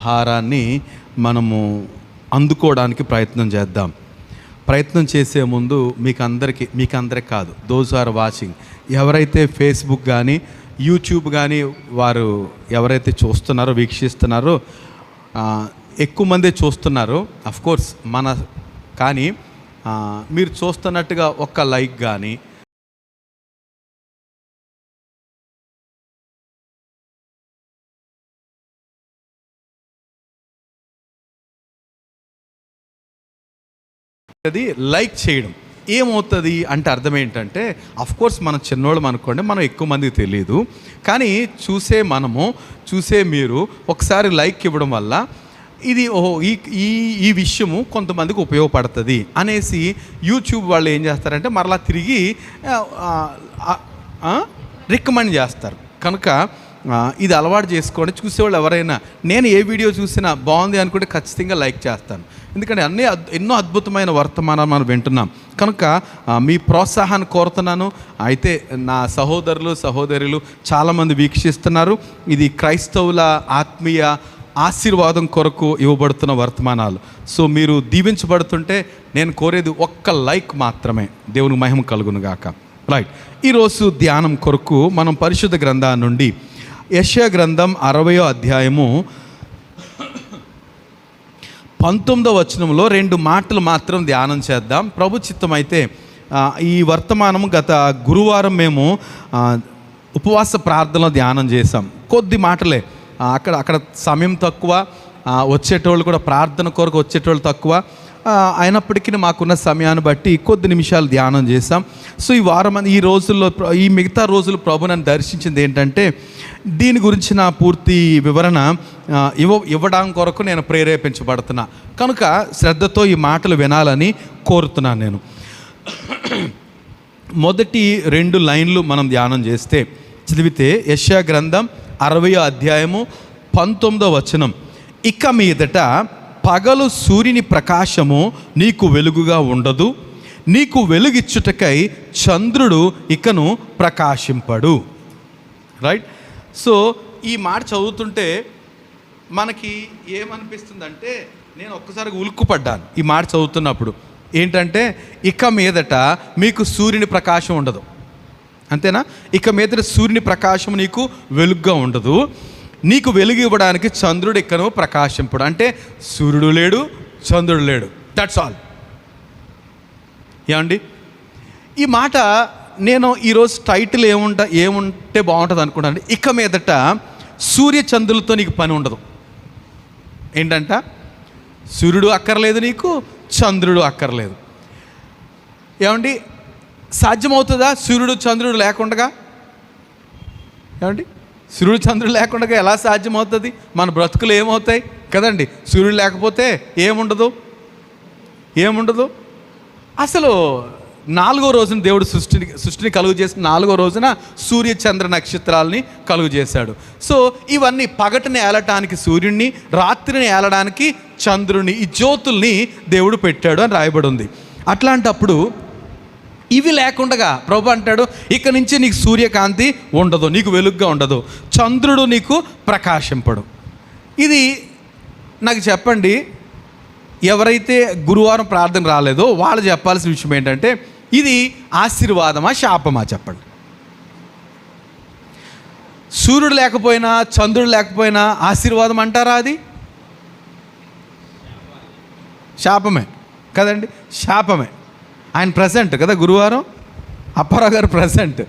ఆహారాన్ని మనము అందుకోవడానికి ప్రయత్నం చేద్దాం. ప్రయత్నం చేసే ముందు మీకందరికి కాదు, దోస్ ఆర్ వాచింగ్, ఎవరైతే ఫేస్బుక్ కానీ యూట్యూబ్ కానీ వారు ఎవరైతే చూస్తున్నారో వీక్షిస్తున్నారో ఎక్కువ మంది చూస్తున్నారు అఫ్కోర్స్ కానీ మీరు చూస్తున్నట్టుగా ఒక్క లైక్ కానీ అది లైక్ చేయడం ఏమవుతుంది అంటే అర్థం ఏంటంటే అఫ్కోర్స్ మనం చిన్నోళ్ళం అనుకోండి, మనం ఎక్కువ మందికి తెలియదు, కానీ చూసే మీరు ఒకసారి లైక్ ఇవ్వడం వల్ల ఇది ఈ విషయము కొంతమందికి ఉపయోగపడుతుంది అనేసి యూట్యూబ్ వాళ్ళు ఏం చేస్తారంటే మరలా తిరిగి రికమెండ్ చేస్తారు. కనుక ఇది అలవాటు చేసుకోండి. చూసేవాళ్ళు ఎవరైనా నేను ఏ వీడియో చూసినా బాగుంది అనుకుంటే ఖచ్చితంగా లైక్ చేస్తాను, ఎందుకంటే ఎన్నో అద్భుతమైన వర్తమానాలు మనం వింటున్నాం. కనుక మీ ప్రోత్సాహాన్ని కోరుతున్నాను. అయితే నా సహోదరులు చాలామంది వీక్షిస్తున్నారు. ఇది క్రైస్తవుల ఆత్మీయ ఆశీర్వాదం కొరకు ఇవ్వబడుతున్న వర్తమానాలు. సో మీరు దీవించబడుతుంటే నేను కోరేది ఒక్క లైక్ మాత్రమే. దేవునికి మహిమ కలుగును గాక. రైట్, ఈరోజు ధ్యానం కొరకు మనం పరిశుద్ధ గ్రంథం నుండి యెషయా గ్రంథం 60వ అధ్యాయము 19వ వచనంలో 2 మాటలు మాత్రం ధ్యానం చేద్దాం. ప్రభు చిత్తం అయితే ఈ వర్తమానం గత గురువారం మేము ఉపవాస ప్రార్థనలో ధ్యానం చేసాం. కొద్ది మాటలే, అక్కడ సమయం తక్కువ, వచ్చేటోళ్ళు కూడా ప్రార్థన కొరకు వచ్చేటోళ్ళు తక్కువ అయినప్పటికీ మాకున్న సమయాన్ని బట్టి కొద్ది నిమిషాలు ధ్యానం చేసాం. సో ఈ వారం ఈ మిగతా రోజులు ప్రభు నన్ను దర్శించింది ఏంటంటే దీని గురించి నా పూర్తి వివరణ ఇవ్వడం కొరకు నేను ప్రేరేపించబడుతున్నా. కనుక శ్రద్ధతో ఈ మాటలు వినాలని కోరుతున్నాను. నేను మొదటి 2 లైన్లు మనం ధ్యానం చేస్తే చదివితే యెషయా గ్రంథం 60వ అధ్యాయము 19వ వచనం, ఇక మీదట పగలు సూర్యుని ప్రకాశము నీకు వెలుగుగా ఉండదు, నీకు వెలుగిచ్చుటకై చంద్రుడు ఇకను ప్రకాశింపడు. రైట్. సో ఈ మాట చదువుతుంటే మనకి ఏమనిపిస్తుందంటే, నేను ఒక్కసారి ఉలుక్కుపడ్డాను ఈ మాట చదువుతున్నప్పుడు. ఏంటంటే ఇక మీదట మీకు సూర్యుని ప్రకాశం ఉండదు, అంతేనా? ఇక మీదట సూర్యుని ప్రకాశం నీకు వెలుగుగా ఉండదు, నీకు వెలుగు ఇవ్వడానికి చంద్రుడు ఇకను ప్రకాశింపడు. అంటే సూర్యుడు లేడు, చంద్రుడు లేడు, దట్స్ ఆల్. ఏమండి, ఈ మాట నేను ఈరోజు టైటిల్ ఏముంటే బాగుంటుంది అనుకుంటాను. ఇక మీదట సూర్య చంద్రులతో నీకు పని ఉండదు. ఏంటంట, సూర్యుడు అక్కర్లేదు నీకు, చంద్రుడు అక్కర్లేదు. ఏమండి, సాధ్యమవుతుందా సూర్యుడు చంద్రుడు లేకుండా? ఏమండి, సూర్యుడు చంద్రుడు లేకుండా ఎలా సాధ్యమవుతుంది? మన బ్రతుకులు ఏమవుతాయి కదండి. సూర్యుడు లేకపోతే ఏముండదు. అసలు 4వ రోజున దేవుడు సృష్టిని కలుగు చేసిన 4వ రోజున సూర్య చంద్ర నక్షత్రాలని కలుగు చేశాడు. సో ఇవన్నీ పగటిని ఏలటానికి సూర్యుడిని, రాత్రిని ఏలడానికి చంద్రుని, ఈ జ్యోతుల్ని దేవుడు పెట్టాడు అని రాయబడి ఉంది. అట్లాంటప్పుడు ఇవి లేకుండా ప్రభు అంటాడు, ఇక నుంచి నీకు సూర్యకాంతి ఉండదు, నీకు వెలుగుగా ఉండదు, చంద్రుడు నీకు ప్రకాశింపడు. ఇది నాకు చెప్పండి, ఎవరైతే గురువారం ప్రార్థన రాలేదో వాళ్ళు చెప్పాల్సిన విషయం ఏంటంటే, ఇది ఆశీర్వాదమా శాపమా చెప్పండి. సూర్యుడు లేకపోయినా చంద్రుడు లేకపోయినా ఆశీర్వాదం అంటారా? అది శాపమే కదండి, శాపమే. ఆయన ప్రజెంట్ కదా, గురువారం అప్పారావు గారు ప్రజెంట్.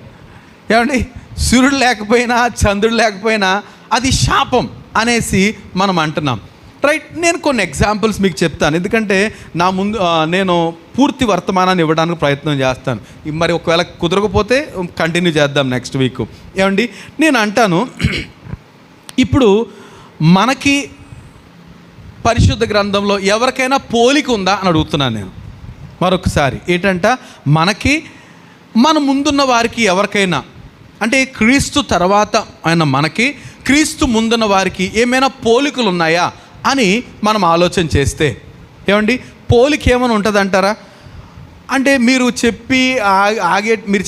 ఏమండి, సూర్యుడు లేకపోయినా చంద్రుడు లేకపోయినా అది శాపం అనేసి మనం అంటున్నాం. రైట్. నేను కొన్ని ఎగ్జాంపుల్స్ మీకు చెప్తాను, ఎందుకంటే నేను పూర్తి వర్తమానాన్ని ఇవ్వడానికి ప్రయత్నం చేస్తాను. మరి ఒకవేళ కుదరకపోతే కంటిన్యూ చేద్దాం నెక్స్ట్ వీక్. ఏమండి, నేను అంటాను, ఇప్పుడు మనకి పరిశుద్ధ గ్రంథంలో ఎవరికైనా పోలిక ఉందా అని అడుగుతున్నాను నేను మరొకసారి. ఏంటంట, మన ముందున్న వారికి ఎవరికైనా, అంటే క్రీస్తు తర్వాత ఆయన మనకి క్రీస్తు ముందున్న వారికి ఏమైనా పోలికలు ఉన్నాయా అని మనం ఆలోచన చేస్తే, ఏమండి పోలిక ఏమైనా ఉంటుంది అంటారా? అంటే మీరు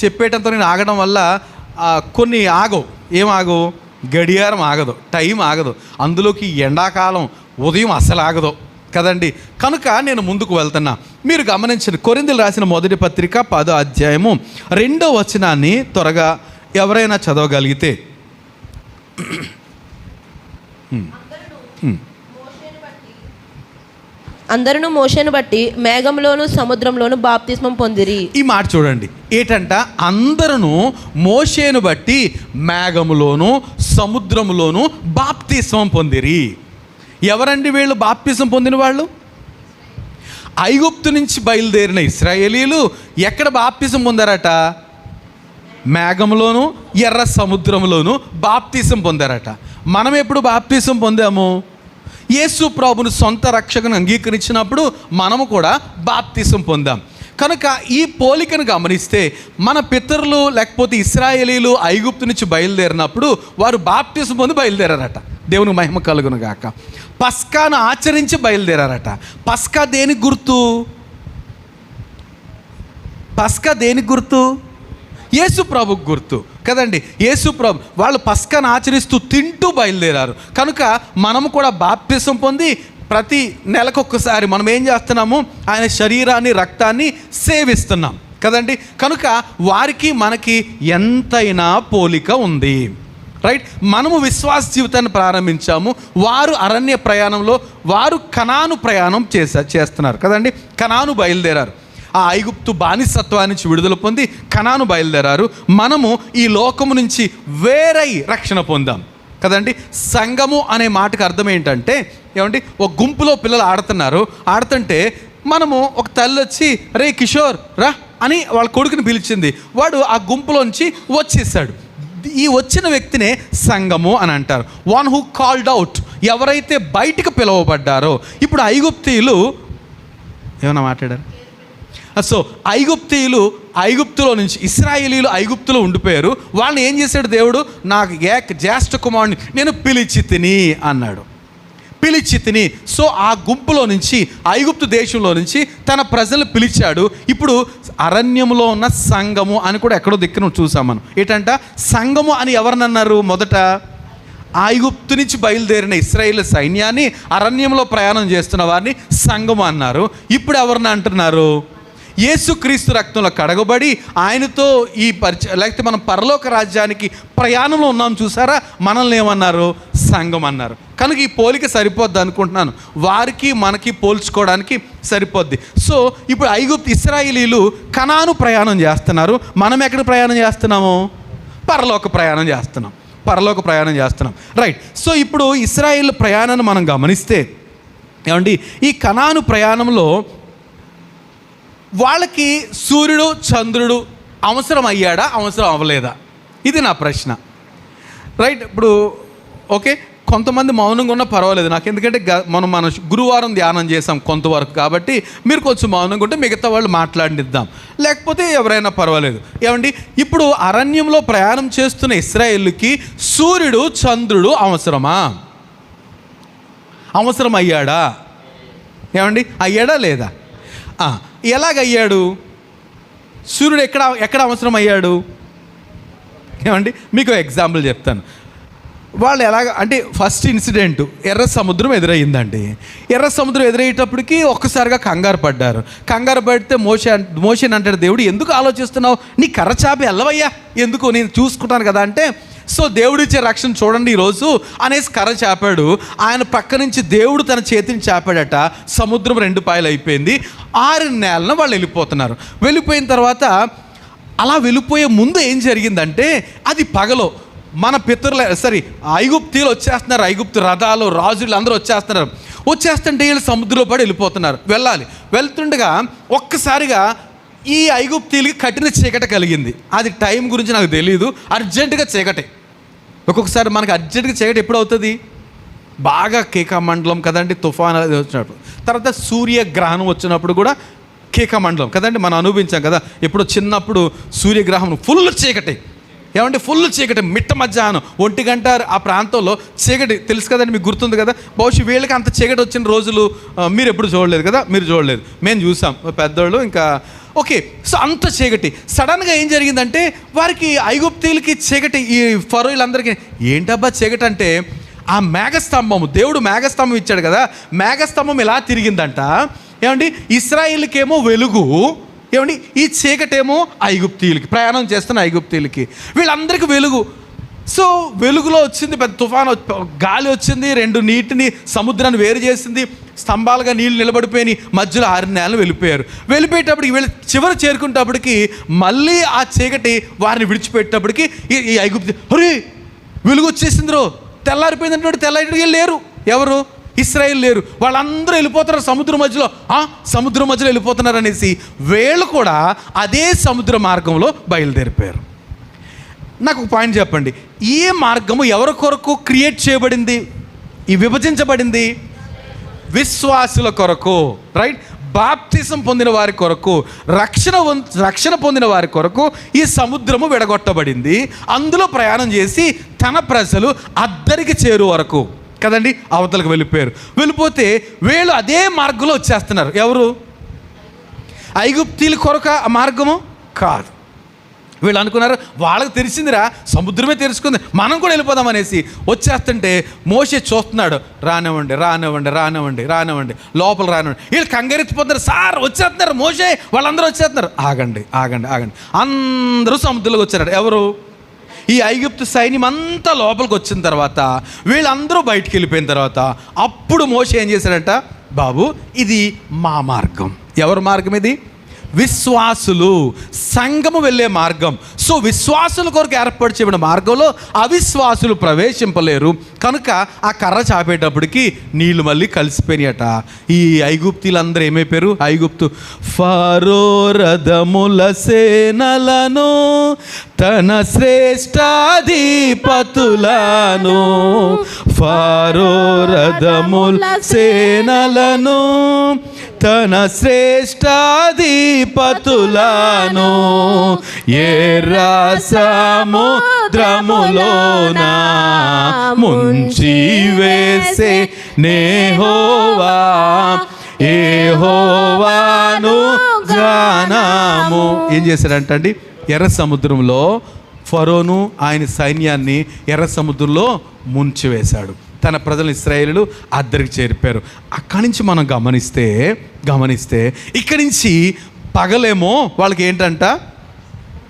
చెప్పేటంత నేను ఆగడం వల్ల కొన్ని ఆగవు. ఏం ఆగవు? గడియారం ఆగదు, టైం ఆగదు, అందులోకి ఎండాకాలం ఉదయం అసలు ఆగదు కదండి. కనుక నేను ముందుకు వెళ్తున్నా. మీరు గమనించండి, కొరింథీయులు రాసిన మొదటి పత్రిక 10వ అధ్యాయము 2వ వచనాన్ని త్వరగా ఎవరైనా చదవగలిగితే. అందరూ మోషేను బట్టి మేఘంలోను సముద్రంలోను బాప్తిస్మం పొందిరి. ఈ మాట చూడండి, ఏటంట అందరూ మోషేను బట్టి మేఘములోను సముద్రములోను బాప్తిస్మం పొందిరి. ఎవరండి వీళ్ళు బాప్తిస్మం పొందిన వాళ్ళు? ఐగుప్తు నుంచి బయలుదేరిన ఇశ్రాయేలీలు ఎక్కడ బాప్తిస్మం పొందారట? మేఘంలోను ఎర్ర సముద్రంలోను బాప్తిస్మం పొందారట. మనం ఎప్పుడు బాప్తిస్మం పొందాము? యేసు ప్రభుని సొంత రక్షకుని అంగీకరించినప్పుడు మనము కూడా బాప్తిస్మం పొందాం. కనుక ఈ పోలికను గమనిస్తే మన పితరులు లేకపోతే ఇశ్రాయేలీలు ఐగుప్తు నుంచి బయలుదేరినప్పుడు వారు బాప్తిస్మం పొంది బయలుదేరారట. దేవుని మహిమ కలుగును గాక. పస్కాను ఆచరించి బయలుదేరారట. పస్కా దేనికి గుర్తు? పస్కా దేనికి గుర్తు? యేసు ప్రభుకు గుర్తు కదండి. యేసు ప్రభు వాళ్ళు పస్కాను ఆచరిస్తూ తింటూ బయలుదేరారు. కనుక మనము కూడా బాప్తిస్మం పొంది ప్రతి నెలకొకసారి మనం ఏం చేస్తున్నాము? ఆయన శరీరాన్ని రక్తాన్ని సేవిస్తున్నాం కదండి. కనుక వారికి మనకి ఎంతైనా పోలిక ఉంది, రైట్. మనము విశ్వాస జీవితాన్ని ప్రారంభించాము, వారు అరణ్య ప్రయాణంలో వారు కనాను ప్రయాణం చేస్తున్నారు కదండి. కనాను బయలుదేరారు. ఆ ఐగుప్తు బానిసత్వాన్ని నుంచి విడుదల పొంది కనాను బయలుదేరారు. మనము ఈ లోకము నుంచి వేరై రక్షణ పొందాం కదండి. సంఘము అనే మాటకు అర్థం ఏంటంటే, ఏమండి, ఒక గుంపులో పిల్లలు ఆడుతుంటే మనము ఒక తల్లి వచ్చి రే కిషోర్ రా అని వాళ్ళ కొడుకుని పిలిచింది. వాడు ఆ గుంపులోంచి వచ్చేసాడు. ఈ వచ్చిన వ్యక్తినే సంఘము అని అంటారు. వన్ హూ కాల్డ్ అవుట్, ఎవరైతే బయటకు పిలువబడ్డారో. ఇప్పుడు ఐగుప్తీయులు ఏమన్నా మాట్లాడారు? సో ఐగుప్తులో నుంచి ఇశ్రాయేలీలు ఐగుప్తులో ఉండిపోయారు. వాళ్ళని ఏం చేశాడు దేవుడు? నాకు జ్యేష్ఠ కుమారుని నేను పిలిచి తిని అన్నాడు. పిలిచి తిని. సో ఆ గుంపులో నుంచి ఐగుప్తు దేశంలో నుంచి తన ప్రజలను పిలిచాడు. ఇప్పుడు అరణ్యంలో ఉన్న సంఘము అని కూడా ఎక్కడో దిక్కున చూసాం మనం. ఏంటంట సంఘము అని ఎవరినన్నారు? మొదట ఐగుప్తు నుంచి బయలుదేరిన ఇశ్రాయేలు సైన్యాన్ని, అరణ్యంలో ప్రయాణం చేస్తున్న వారిని సంఘము అన్నారు. ఇప్పుడు ఎవరిని అంటున్నారు? యేసుక్రీస్తు రక్తంలో కడగబడి ఆయనతో ఈ లేకపోతే మనం పరలోక రాజ్యానికి ప్రయాణంలో ఉన్నాం చూసారా, మనల్ని ఏమన్నారు? సంఘం అన్నారు. కనుక ఈ పోలిక సరిపోద్ది అనుకుంటున్నాను. వారికి మనకి పోల్చుకోవడానికి సరిపోద్ది. సో ఇప్పుడు ఇశ్రాయేలీలు కనాను ప్రయాణం చేస్తున్నారు. మనం ఎక్కడ ప్రయాణం చేస్తున్నాము? పరలోక ప్రయాణం చేస్తున్నాం రైట్. సో ఇప్పుడు ఇశ్రాయేలు ప్రయాణాన్ని మనం గమనిస్తే, ఏమండి, ఈ కనాను ప్రయాణంలో వాళ్ళకి సూర్యుడు చంద్రుడు అవసరం అయ్యాడా, అవసరం అవ్వలేదా? ఇది నా ప్రశ్న, రైట్. ఇప్పుడు ఓకే, కొంతమంది మౌనంగా ఉన్నా పర్వాలేదు నాకు, ఎందుకంటే మనం గురువారం ధ్యానం చేసాం కొంతవరకు, కాబట్టి మీరు కొంచెం మౌనంగా ఉంటే మిగతా వాళ్ళు మాట్లాడిద్దాం, లేకపోతే ఎవరైనా పర్వాలేదు. ఏమండి, ఇప్పుడు అరణ్యంలో ప్రయాణం చేస్తున్న ఇశ్రాయేలుకి సూర్యుడు చంద్రుడు అవసరం అయ్యాడా? ఏమండి, అయ్యాడా లేదా? ఎలాగయ్యాడు? సూర్యుడు ఎక్కడ అవసరం అయ్యాడు? ఏమండి, మీకు ఎగ్జాంపుల్ చెప్తాను. వాళ్ళు అంటే ఫస్ట్ ఇన్సిడెంట్ ఎర్ర సముద్రం ఎదురయ్యిందండి. ఎర్ర సముద్రం ఎదురయ్యేటప్పటికి ఒక్కసారిగా కంగారు పడితే మోషేని అంటాడు దేవుడు, ఎందుకు ఆలోచిస్తున్నావు? నీ కర్ర చాపి వెళ్ళవయ్యా, ఎందుకు, నేను చూసుకుంటాను కదా అంటే, సో దేవుడిచ్చే రక్షణ చూడండి ఈరోజు అనేసి కర్ర చాపాడు. ఆయన పక్క నుంచి దేవుడు తన చేతిని చాపాడట. సముద్రం 2 పాయలు అయిపోయింది. 6 నెలలను వాళ్ళు వెళ్ళిపోయిన తర్వాత అలా వెళ్ళిపోయే ముందు ఏం జరిగిందంటే, అది పగలో మన ఐగుప్తీయులు వచ్చేస్తున్నారు. ఐగుప్తు రథాలు, రాజులు అందరూ వచ్చేస్తుంటే వీళ్ళు సముద్రంలో పడి వెళ్ళిపోతున్నారు. వెళ్తుండగా ఒక్కసారిగా ఈ ఐగుప్తీయులకి కఠిన చీకటి కలిగింది. అది టైం గురించి నాకు తెలియదు. అర్జెంటుగా చీకటి, ఒక్కొక్కసారి మనకి అర్జెంటుగా చీకటి ఎప్పుడు అవుతుంది? బాగా కేకామండలం కదండి, తుఫాను వచ్చినప్పుడు. తర్వాత సూర్యగ్రహణం వచ్చినప్పుడు కూడా కేకామండలం కదండి, మనం అనుభవించాం కదా. ఎప్పుడు చిన్నప్పుడు సూర్యగ్రహణం ఫుల్ చీకటి, ఏమంటే ఫుల్ చీకటి, మిట్ట మధ్యాహ్నం 1 గంట ఆ ప్రాంతంలో చీకటి తెలుసు కదండి, మీకు గుర్తుంది కదా. బహుశా వీళ్ళకి అంత చీకటి వచ్చిన రోజులు మీరు ఎప్పుడు చూడలేదు కదా, మీరు చూడలేదు, మేము చూసాం. పెద్దోళ్ళు ఇంకా ఓకే, సో అంత చీకటి. సడన్గా ఏం జరిగిందంటే వారికి ఐగుప్తీయులకి చీకటి, ఈ ఫరోయిలందరికీ ఏంటబ్బా చీకటి అంటే ఆ మేఘస్తంభము, దేవుడు మేఘస్తంభం ఇచ్చాడు కదా, మేఘస్తంభం ఇలా తిరిగిందంట. ఏమండి, ఇశ్రాయేలుకేమో వెలుగు, ఏమండి ఈ చీకటేమో ఐగుప్తీయులకి, ప్రయాణం చేస్తున్న ఐగుప్తీయులకి, వీళ్ళందరికీ వెలుగు. సో వెలుగులో వచ్చింది పెద్ద తుఫాను, గాలి వచ్చింది, 2 నీటిని సముద్రాన్ని వేరు చేసింది, స్తంభాలుగా నీళ్ళు నిలబడిపోయి మధ్యలో 6 నెలలు వెళ్ళిపోయేటప్పటికి వీళ్ళు చివరి చేరుకునేటప్పటికి మళ్ళీ ఆ చీకటి వారిని విడిచిపెట్టేటప్పటికి ఈ ఐగుప్తు హరి వెలుగు వచ్చేసింది, తెల్లారిపోయిందంటే తెల్లారికి లేరు, ఎవరు ఇశ్రాయేలు లేరు, వాళ్ళందరూ వెళ్ళిపోతున్నారు సముద్రం మధ్యలో. సముద్రం మధ్యలో వెళ్ళిపోతున్నారు అనేసి వీళ్ళు కూడా అదే సముద్ర మార్గంలో బయలుదేరిపోయారు. నాకు ఒక పాయింట్ చెప్పండి, ఈ మార్గము ఎవరి కొరకు క్రియేట్ చేయబడింది, ఈ విభజించబడింది? విశ్వాసుల కొరకు, రైట్? బాప్తిసం పొందిన వారి కొరకు, రక్షణ పొందిన వారి కొరకు ఈ సముద్రము విడగొట్టబడింది. అందులో ప్రయాణం చేసి తన ప్రజలు అద్దరికి చేరు వరకు కదండి అవతలకు వెళ్ళిపోతే వీళ్ళు అదే మార్గంలో వచ్చేస్తున్నారు. ఎవరు? ఐగుప్తీల కొరకు ఆ మార్గము కాదు. వీళ్ళు అనుకున్నారు వాళ్ళకి తెలిసిందిరా, సముద్రమే తెలుసుకుంది, మనం కూడా వెళ్ళిపోదాం అనేసి వచ్చేస్తుంటే మోషే చూస్తున్నాడు, రానివ్వండి లోపల రానివ్వండి. వీళ్ళు కంగారెత్తిపోతున్నారు, సార్ వచ్చేస్తున్నారు మోషే, వాళ్ళందరూ వచ్చేస్తున్నారు. ఆగండి అందరూ సముద్రంలోకి వచ్చారు. ఎవరు? ఈ ఐగుప్తు సైన్యం అంతా లోపలికి వచ్చిన తర్వాత వీళ్ళందరూ బయటికి వెళ్ళిపోయిన తర్వాత అప్పుడు మోషే ఏం చేశాడంట, బాబు ఇది మా మార్గం. ఎవరి మార్గం ఇది? విశ్వాసులు, సంఘము వెళ్ళే మార్గం. సో విశ్వాసుల కొరకు ఏర్పాటు చేయబడిన మార్గంలో అవిశ్వాసులు ప్రవేశింపలేరు కనుక ఆ కర్ర చాపేటప్పటికి నీళ్లు మళ్ళీ కలిసిపోయినాయట. ఈ ఐగుప్తీలందరూ ఏమైపోయారు? ఐగుప్తు ఫరో రథముల సేనలను తన శ్రేష్టాధిపతులను, ఫరో రథముల సేనలను తన శ్రేష్టాధిపతులను ఎర్ర సముద్రములోన ముంచి వేసే యెహోవాను గానము. ఏం చేశారంటండి? ఎర్ర సముద్రంలో ఫరోను ఆయన సైన్యాన్ని ఎర్ర సముద్రంలో ముంచివేశాడు. తన ప్రజలు ఇశ్రాయేలు అద్దరికి చేరిపోయారు. అక్కడి నుంచి మనం గమనిస్తే ఇక్కడి నుంచి పగలేమో వాళ్ళకి ఏంటంట?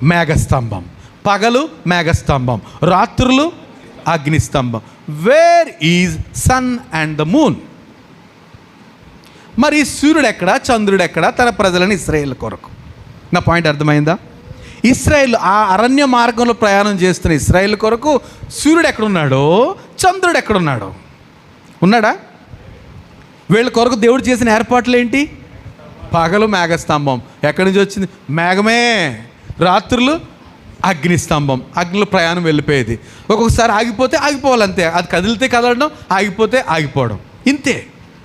మేఘస్తంభం. పగలు మేఘస్తంభం, రాత్రులు అగ్నిస్తంభం. Where is sun and the moon? మరి సూర్యుడు ఎక్కడ, చంద్రుడు ఎక్కడ? తన ప్రజలని ఇశ్రాయేల్ కొరకు. నా పాయింట్ అర్థమైందా? ఇశ్రాయేల్ ఆ అరణ్య మార్గంలో ప్రయాణం చేస్తున్న ఇశ్రాయేల్ కొరకు సూర్యుడు ఎక్కడున్నాడో, చంద్రుడు ఎక్కడున్నాడో ఉన్నాడా? వీళ్ళ కొరకు దేవుడు చేసిన ఏర్పాట్లు ఏంటి? పగలు మేఘస్తంభం. ఎక్కడి నుంచి వచ్చింది? మేఘమే. రాత్రులు అగ్నిస్తంభం. అగ్నిలో ప్రయాణం వెళ్ళిపోయేది. ఒక్కొక్కసారి ఆగిపోతే ఆగిపోవాలంతే, అది కదిలితే కదలడం, ఆగిపోతే ఆగిపోవడం, ఇంతే.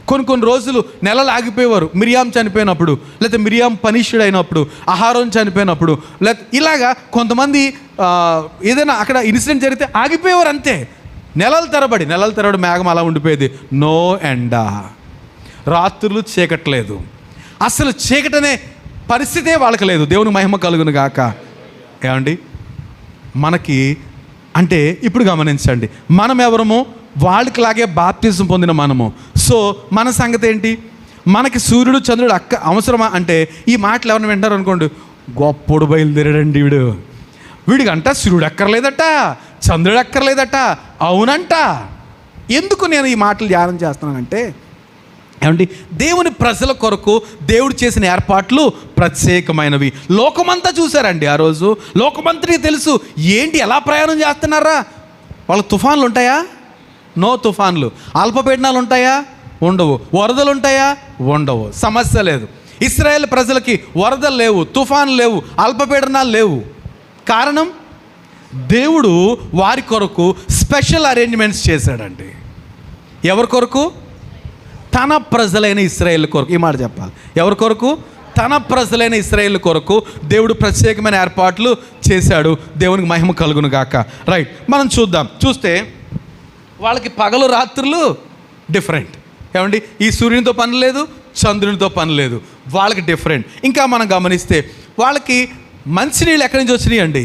కొన్ని రోజులు నెలలు ఆగిపోయేవారు. మిరియాం చనిపోయినప్పుడు, లేకపోతే మిరియాం పనిష్యుడు అయినప్పుడు, అహారోన్ చనిపోయినప్పుడు, లేకపోతే ఇలాగా కొంతమంది ఏదైనా అక్కడ ఇన్సిడెంట్ జరిగితే ఆగిపోయేవారు అంతే. నెలల తరబడి మేఘం అలా ఉండిపోయేది. నో ఎండ, రాత్రులు చీకట్లేదు, అసలు చీకటనే పరిస్థితే వాళ్ళకి లేదు. దేవుని మహిమ కలుగును గాక. ఏమండి మనకి అంటే ఇప్పుడు గమనించండి, మనం ఎవరము? వాళ్ళకిలాగే బాప్తిజం పొందిన మనము. సో మన సంగతి ఏంటి? మనకి సూర్యుడు చంద్రుడు అవసరమా అంటే ఈ మాటలు ఎవరిని వింటారు అనుకోండి, గొప్పడు బయలుదేరాడండి వీడికంట సూర్యుడు అక్కర్లేదట, చంద్రుడు అక్కర్లేదట. అవునంట. ఎందుకు నేను ఈ మాటలు ధ్యానం చేస్తున్నానంటే, ఏమండి దేవుని ప్రజల కొరకు దేవుడు చేసిన ఏర్పాట్లు ప్రత్యేకమైనవి. లోకమంతా చూశారండి ఆ రోజు. లోకమంతటికి తెలుసు ఏంటి, ఎలా ప్రయాణం చేస్తున్నారా. వాళ్ళ తుఫాన్లు ఉంటాయా? నో తుఫాన్లు. అల్పపీడనాలు ఉంటాయా? ఉండవు. వరదలు ఉంటాయా? ఉండవు. సమస్య లేదు. ఇశ్రాయేల్ ప్రజలకి వరదలు లేవు, తుఫాన్లు లేవు, అల్పపీడనాలు లేవు. కారణం దేవుడు వారి కొరకు స్పెషల్ అరేంజ్మెంట్స్ చేశాడండి. ఎవరి కొరకు? తన ప్రజలైన ఇశ్రాయేల్ కొరకు. ఈ మాట చెప్పాలి. ఎవరి కొరకు? తన ప్రజలైన ఇశ్రాయేల్ కొరకు దేవుడు ప్రత్యేకమైన ఏర్పాట్లు చేశాడు. దేవునికి మహిమ కలుగును గాక. రైట్, మనం చూస్తే వాళ్ళకి పగలు రాత్రులు డిఫరెంట్. ఏమండి ఈ సూర్యునితో పని లేదు, చంద్రునితో పని లేదు. వాళ్ళకి డిఫరెంట్. ఇంకా మనం గమనిస్తే వాళ్ళకి మంచినీళ్ళు ఎక్కడి నుంచి వచ్చినాయి అండి?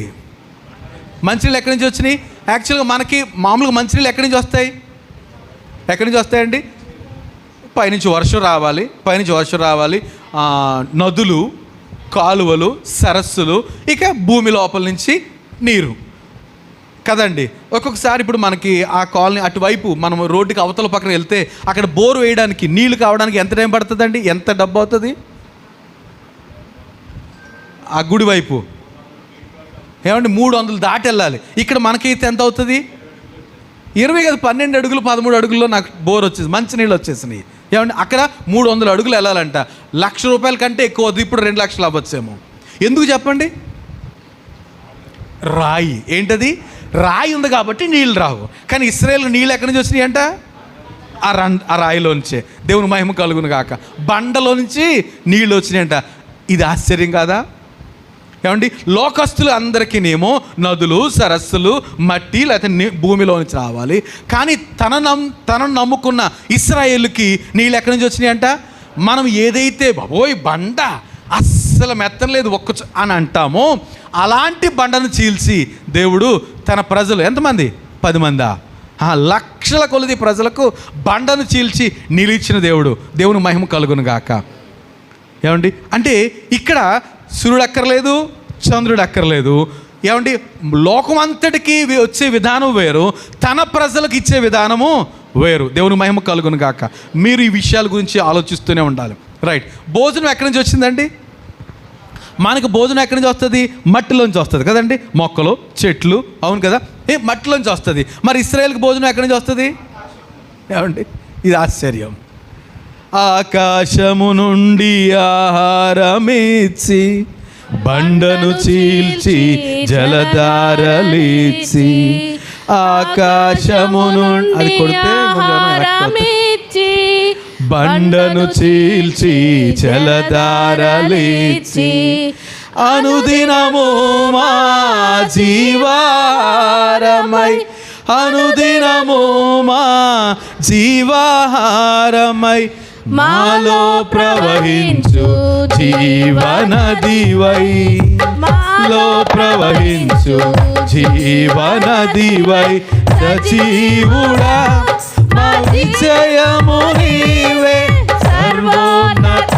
మంచినీళ్ళు ఎక్కడి నుంచి వచ్చినాయి? యాక్చువల్గా మనకి మామూలుగా మంచినీళ్ళు ఎక్కడి నుంచి వస్తాయి? ఎక్కడి నుంచి వస్తాయండి? పైనుంచి వర్షం రావాలి, నదులు, కాలువలు, సరస్సులు, ఇక భూమి లోపల నుంచి నీరు కదండి. ఒక్కొక్కసారి ఇప్పుడు మనకి ఆ కాలనీ అటువైపు మనం రోడ్డుకి అవతల పక్కన వెళ్తే అక్కడ బోరు వేయడానికి నీళ్లు కావడానికి ఎంత టైం పడుతుందండి? ఎంత డబ్బు అవుతుంది? ఆ గుడి వైపు ఏమండి 300 దాటి వెళ్ళాలి. ఇక్కడ మనకైతే ఎంత అవుతుంది? 20 కాదు 12 అడుగులు 13 అడుగుల్లో నాకు బోర్ వచ్చేసి మంచినీళ్ళు వచ్చేసినాయి. ఏమండి అక్కడ 300 అడుగులు వెళ్ళాలంట. ₹1,00,000 కంటే ఎక్కువ అవుతుంది. ఇప్పుడు 2 లక్షలు అవ్వచ్చేమో. ఎందుకు చెప్పండి? రాయి. ఏంటది? రాయి ఉంది కాబట్టి నీళ్ళు రావు. కానీ ఇశ్రాయేల్ నీళ్ళు ఎక్కడి నుంచి వచ్చినాయి అంట? ఆ రాయిలోంచే. దేవుని మహిమ కలుగును గాక. బండలో నుంచి నీళ్ళు వచ్చినాయంట. ఇది ఆశ్చర్యం కాదా? ఏమండి లోకస్తులు అందరికీనేమో నదులు, సరస్సులు, మట్టి లేకపోతే భూమిలో నుంచి రావాలి. కానీ తనను నమ్ముకున్న ఇశ్రాయేలుకి నీళ్ళు ఎక్కడి నుంచి వచ్చినాయంట? మనం ఏదైతే బాబోయ్ బండ అస్సలు మెత్తలేదు అని అంటామో అలాంటి బండను చీల్చి దేవుడు తన ప్రజలు ఎంతమంది? 10 మందా? లక్షల కొలది ప్రజలకు బండను చీల్చి నిలిచిన దేవుని మహిమ కలుగును గాక. ఏమండి అంటే ఇక్కడ సూర్యుడు అక్కర్లేదు, చంద్రుడు అక్కర్లేదు. ఏమండి లోకం అంతటికి వచ్చే విధానం వేరు, తన ప్రజలకు ఇచ్చే విధానము వేరు. దేవుని మహిమ కలుగును గాక. మీరు ఈ విషయాల గురించి ఆలోచిస్తూనే ఉండాలి. రైట్. భోజనం ఎక్కడి నుంచి వచ్చిందండి? మనకు భోజనం ఎక్కడి నుంచి వస్తుంది? మట్టిలోంచి వస్తుంది కదండి. మొక్కలు, చెట్లు, అవును కదా, మట్టిలోంచి వస్తుంది. మరి ఇశ్రాయేలుకి భోజనం ఎక్కడి నుంచి వస్తుంది? ఏమండి ఇది ఆశ్చర్యం. ఆకాశము నుండి ఆహారమిచ్చి బండను చీల్చి జలధారలిచ్చి ఆకాశము నుండి అది కొడితే బండను చీల్చి జలధారలిచ్చి అనుదినము మా జీవాహారమై అనుదినము మా జీవాహారమై మాలో ప్రవహించు జీవనదివై మాలో ప్రవహించు జీవనదివై సజీవుడా మా విజయము నీవే సర్వోన్నత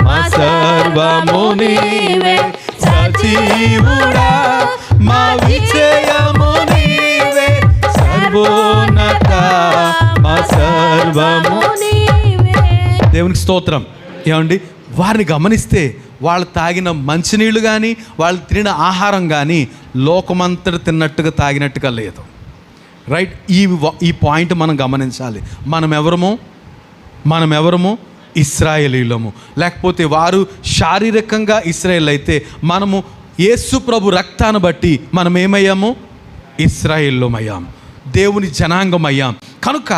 మా సర్వము నీవే సజీవుడా మా విజయము నీవే సర్వోన్నత మా సర్వము దేవునికి స్తోత్రం. ఏమండి వారిని గమనిస్తే వాళ్ళు తాగిన మంచినీళ్ళు కానీ వాళ్ళు తినిన ఆహారం కానీ లోకమంతటి తిన్నట్టుగా తాగినట్టుగా లేదు. రైట్. ఈ పాయింట్ మనం గమనించాలి. మనం ఎవరము ఇశ్రాయేలీయులము. లేకపోతే వారు శారీరకంగా ఇశ్రాయేల్ అయితే మనము యేసు ప్రభు రక్తాన్ని బట్టి మనం ఏమయ్యాము? ఇశ్రాయేలుమయ్యాము, దేవుని జనాంగం అయ్యాం. కనుక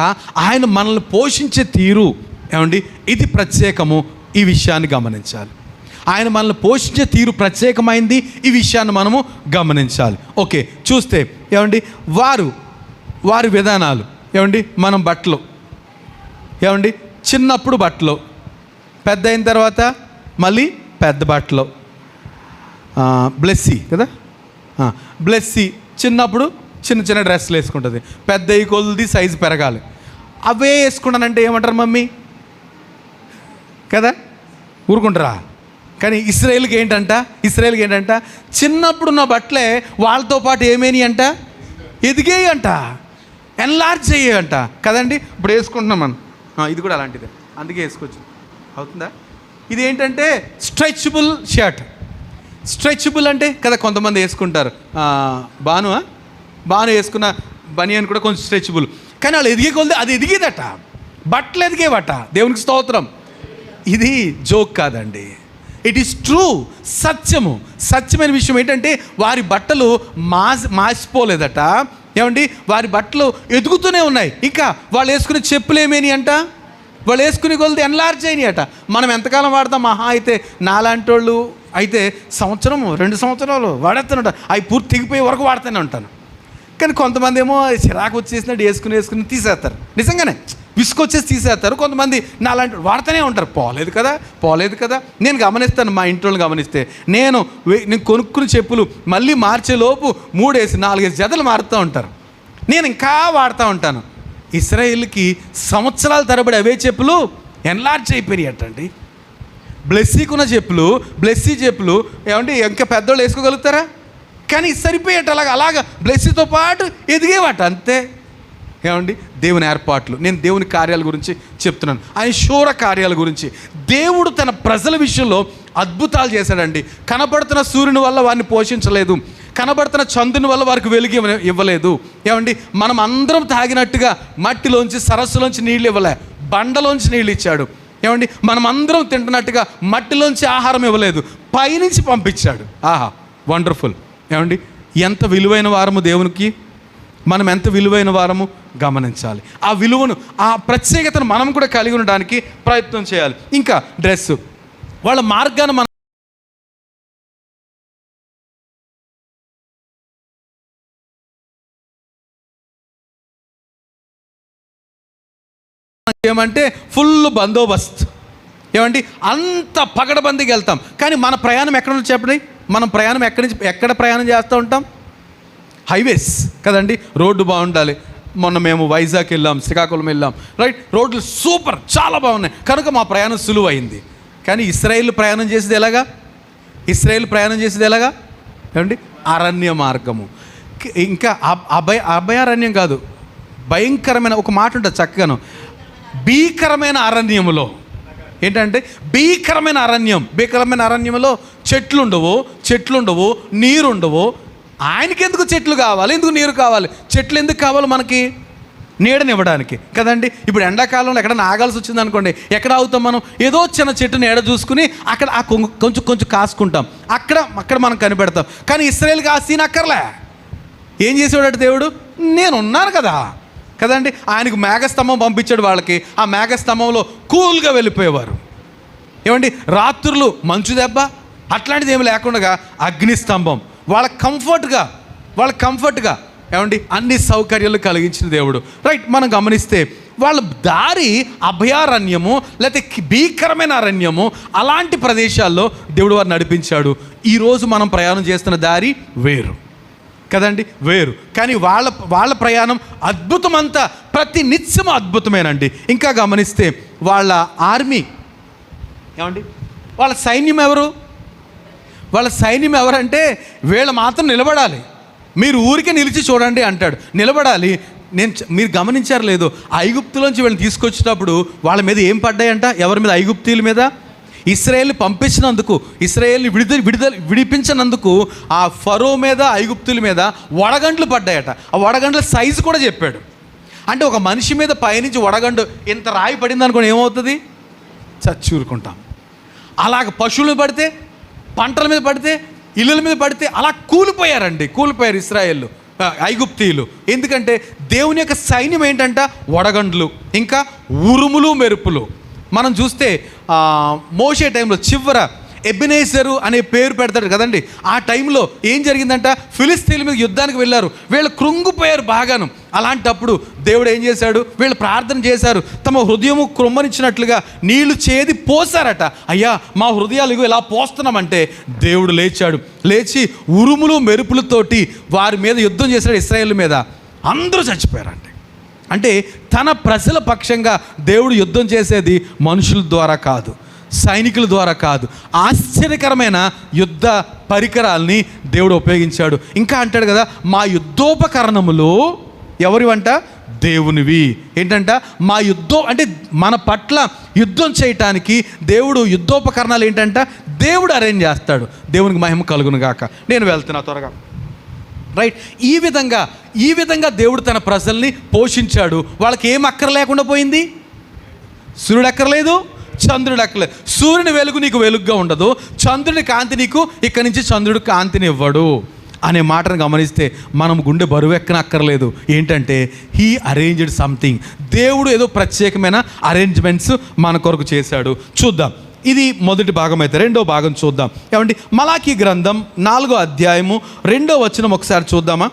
ఆయన మనల్ని పోషించే తీరు ఏమండి ఇది ప్రత్యేకము. ఈ విషయాన్ని గమనించాలి. ఆయన మనల్ని పోషించే తీరు ప్రత్యేకమైంది. ఈ విషయాన్ని మనము గమనించాలి. ఓకే చూస్తే ఏమండి వారి విధానాలు ఏమండి మనం బట్టలు ఏమండి చిన్నప్పుడు బట్టలు, పెద్ద అయిన తర్వాత మళ్ళీ పెద్ద బట్టలు. బ్లెస్సీ కదా, బ్లెస్సీ చిన్నప్పుడు చిన్న చిన్న డ్రెస్సులు వేసుకుంటుంది, పెద్ద కొద్ది సైజు పెరగాలి. అవే వేసుకున్నానంటే ఏమంటారు మమ్మీ కదా, ఊరుకుంటారా? కానీ ఇశ్రాయేల్కి ఏంటంట చిన్నప్పుడు ఉన్న బట్టలే వాళ్ళతో పాటు ఏమేని అంట ఎదిగేయి అంట, ఎన్లార్జ్ అయ్యేయంట కదండి. ఇప్పుడు వేసుకుంటున్నాం మనం, ఇది కూడా అలాంటిదే, అందుకే వేసుకోవచ్చు. అవుతుందా? ఇది ఏంటంటే స్ట్రెచబుల్ షర్ట్. స్ట్రెచబుల్ అంటే కదా కొంతమంది వేసుకుంటారు. బాను వేసుకున్న బనియన్ కూడా కొంచెం స్ట్రెచబుల్. కానీ వాళ్ళు ఎదిగే కొలది అది ఎదిగేదట, బట్టలు ఎదిగేవట. దేవునికి స్తోత్రం. ఇది జోక్ కాదండి, ఇట్ ఈస్ ట్రూ. సత్యమైన విషయం ఏంటంటే వారి బట్టలు మాసిపోలేదట. ఏమండి వారి బట్టలు ఎదుగుతూనే ఉన్నాయి. ఇంకా వాళ్ళు వేసుకునే చెప్పులు ఏమేని అంట, వాళ్ళు వేసుకునే కొలది ఎన్లార్జ్ అయినాయి అట. మనం ఎంతకాలం వాడతాం? మహా అయితే నాలాంటి వాళ్ళు అయితే 1-2 సంవత్సరాలు వాడేస్తానంట, అవి పూర్తి తెగిపోయే వరకు వాడుతూనే ఉంటాను. కానీ కొంతమంది ఏమో చిరాకు వచ్చేసినట్టు వేసుకుని తీసేస్తారు. నిజంగానే విసుకొచ్చేసి తీసేస్తారు. కొంతమంది నా అలాంటి వాడుతూనే ఉంటారు, పోలేదు కదా. నేను గమనిస్తాను, మా ఇంట్లో గమనిస్తే నేను కొనుక్కుని చెప్పులు మళ్ళీ మార్చేలోపు 3-4 జతలు మారుతూ ఉంటారు. నేను ఇంకా వాడుతూ ఉంటాను. ఇశ్రాయేలుకి సంవత్సరాల తరబడి అవే చెప్పులు ఎన్లార్జ్ అయిపోయాయటండి. బ్లెస్సీకున్న చెప్పులు, బ్లెస్సీ చెప్పులు ఏమంటే ఇంకా పెద్దోళ్ళు వేసుకోగలుగుతారా? కానీ సరిపోయేట అలాగా బ్లెస్సీతో పాటు ఎదిగేవాట అంతే. ఏమండి, దేవుని ఏర్పాట్లు, నేను దేవుని కార్యాల గురించి చెప్తున్నాను, ఆయన శూర కార్యాల గురించి. దేవుడు తన ప్రజల విషయంలో అద్భుతాలు చేశాడండి. కనబడుతున్న సూర్యుని వల్ల వారిని పోషించలేదు, కనబడుతున్న చంద్రుని వల్ల వారికి వెలుగు ఇవ్వలేదు. ఏమండి, మనం అందరం తాగినట్టుగా మట్టిలోంచి సరస్సులోంచి నీళ్ళు ఇవ్వలే, బండలోంచి నీళ్ళు ఇచ్చాడు. ఏమండి, మనం అందరం తింటున్నట్టుగా మట్టిలోంచి ఆహారం ఇవ్వలేదు, పైనుంచి పంపించాడు. ఆహా, వండర్ఫుల్. ఏమండి, ఎంత విలువైన వారము దేవునికి, మనం ఎంత విలువైన వారము గమనించాలి. ఆ విలువను, ఆ ప్రత్యేకతను మనం కూడా కలిగి ఉండడానికి ప్రయత్నం చేయాలి. ఇంకా డ్రెస్సు, వాళ్ళ మార్గాన్ని మనం ఏమంటే ఫుల్ బందోబస్తు. ఏమండి, అంత పగడబందీకి వెళ్తాం. కానీ మన ప్రయాణం ఎక్కడ నుంచి చెప్పండి, మనం ప్రయాణం ఎక్కడ ప్రయాణం చేస్తూ ఉంటాం? హైవేస్ కదండి. రోడ్డు బాగుండాలి. మొన్న మేము వైజాగ్ వెళ్ళాం, శ్రీకాకుళం వెళ్ళాం, రైట్. రోడ్లు సూపర్, చాలా బాగున్నాయి కనుక మా ప్రయాణం సులువైంది. కానీ ఇశ్రాయేల్ ప్రయాణం చేసేది ఎలాగా? ఏమండి, అరణ్య మార్గము. ఇంకా అభయారణ్యం కాదు, భయంకరమైన ఒక మాట ఉంటుంది చక్కగాను, భీకరమైన అరణ్యములో. ఏంటంటే భీకరమైన అరణ్యంలో చెట్లు ఉండవు, నీరు ఉండవు. ఆయనకి ఎందుకు చెట్లు కావాలి, ఎందుకు నీరు కావాలి? చెట్లు ఎందుకు కావాలి? మనకి నీడనివ్వడానికి కదండి. ఇప్పుడు ఎండాకాలంలో ఎక్కడ ఆగాల్సి వచ్చింది అనుకోండి, ఎక్కడ ఆగుతాం మనం? ఏదో చిన్న చెట్టు నీడ చూసుకుని అక్కడ కొంచెం కాసుకుంటాం, అక్కడ మనం కనిపెడతాం. కానీ ఇశ్రాయేలుకి ఆ సీన్ అక్కర్లే. ఏం చేసేవాడు దేవుడు? నేనున్నాను కదండి. ఆయనకు మేఘస్తంభం పంపించాడు వాళ్ళకి. ఆ మేఘస్తంభంలో కూల్గా వెళ్ళిపోయేవారు. ఏమండి, రాత్రులు మంచు దెబ్బ అట్లాంటిది ఏమి లేకుండా అగ్నిస్తంభం, వాళ్ళ కంఫర్ట్గా ఏమండి అన్ని సౌకర్యాలు కలిగించిన దేవుడు, రైట్. మనం గమనిస్తే వాళ్ళ దారి అభయారణ్యము లేకపోతే భీకరమైన అరణ్యము, అలాంటి ప్రదేశాల్లో దేవుడు వారు నడిపించాడు. ఈరోజు మనం ప్రయాణం చేస్తున్న దారి వేరు కదండి, వేరు. కానీ వాళ్ళ ప్రయాణం అద్భుతమంతా ప్రతి నిత్యము అద్భుతమేనండి. ఇంకా గమనిస్తే వాళ్ళ ఆర్మీ, ఏమండి, వాళ్ళ సైన్యం ఎవరంటే వీళ్ళు మాత్రం నిలబడాలి. మీరు ఊరికే నిలిచి చూడండి అంటాడు, నిలబడాలి. మీరు గమనించారు లేదు, ఐగుప్తులోంచి వీళ్ళని తీసుకొచ్చేటప్పుడు వాళ్ళ మీద ఏం పడ్డాయంట? ఎవరి మీద? ఐగుప్తీయుల మీద. ఇశ్రాయేల్ని పంపించినందుకు, ఇశ్రాయేల్ని విడిపించినందుకు ఆ ఫరో మీద, ఐగుప్తుల మీద వడగండ్లు పడ్డాయట. ఆ వడగండ్ల సైజు కూడా చెప్పాడు. అంటే ఒక మనిషి మీద పైనుంచి వడగండు ఇంత రాయి పడింది అనుకోని ఏమవుతుంది? చచ్చూరుకుంటాం. అలాగ పశువుల మీద పడితే, పంటల మీద పడితే, ఇళ్ళల మీద పడితే అలా కూలిపోయారు ఇశ్రాయేళ్ళు, ఐగుప్తీయులు. ఎందుకంటే దేవుని యొక్క సైన్యం ఏంటంట? వడగండ్లు, ఇంకా ఉరుములు, మెరుపులు. మనం చూస్తే మోషే టైంలో చివర ఎబెనేజరు అనే పేరు పెడతాడు కదండి. ఆ టైంలో ఏం జరిగిందంట? ఫిలిస్తీన్ల మీద యుద్ధానికి వెళ్ళారు, వీళ్ళు కృంగిపోయారు బాగాను. అలాంటప్పుడు దేవుడు ఏం చేశాడు? వీళ్ళు ప్రార్థన చేశారు, తమ హృదయము కృమ్మరించినట్లుగా నీళ్లు చేది పోసారట. అయ్యా, మా హృదయాలు ఇగో ఇలా పోస్తున్నామంటే దేవుడు లేచి ఉరుములు మెరుపులతోటి వారి మీద యుద్ధం చేశాడు. ఇశ్రాయేల్ మీద అందరూ చచ్చిపోయారంట. అంటే తన ప్రజల పక్షంగా దేవుడు యుద్ధం చేసేది మనుషుల ద్వారా కాదు, సైనికుల ద్వారా కాదు, ఆశ్చర్యకరమైన యుద్ధ పరికరాల్ని దేవుడు ఉపయోగించాడు. ఇంకా అంటాడు కదా, మా యుద్ధోపకరణములు ఎవరివంట? దేవునివి. ఏంటంట? మా యుద్ధం అంటే మన పట్ల యుద్ధం చేయటానికి దేవుడు యుద్ధోపకరణాలు ఏంటంట? దేవుడు అరేంజ్ చేస్తాడు. దేవునికి మహిమ కలుగును గాక. నేను వెళ్తున్నా త్వరగా, రైట్. ఈ విధంగా దేవుడు తన ప్రజల్ని పోషించాడు. వాళ్ళకి ఏం అక్కర లేకుండా పోయింది? సూర్యుడు అక్కర్లేదు, చంద్రుడు అక్కర్లేదు. సూర్యుని వెలుగు నీకు వెలుగుగా ఉండదు, చంద్రుని కాంతి నీకు ఇక్కడి నుంచి చంద్రుడు కాంతిని ఇవ్వడు అనే మాటను గమనిస్తే మనం గుండె బరువు ఎక్కనక్కర్లేదు. ఏంటంటే హీ అరేంజ్డ్ సంథింగ్. దేవుడు ఏదో ప్రత్యేకమైన అరేంజ్మెంట్స్ మన కొరకు చేశాడు. చూద్దాం, ఇది మొదటి భాగం అయితే రెండో భాగం చూద్దాం. ఏమండి, మలాకీ గ్రంథం 4వ అధ్యాయము 2వ వచనం ఒకసారి చూద్దామా?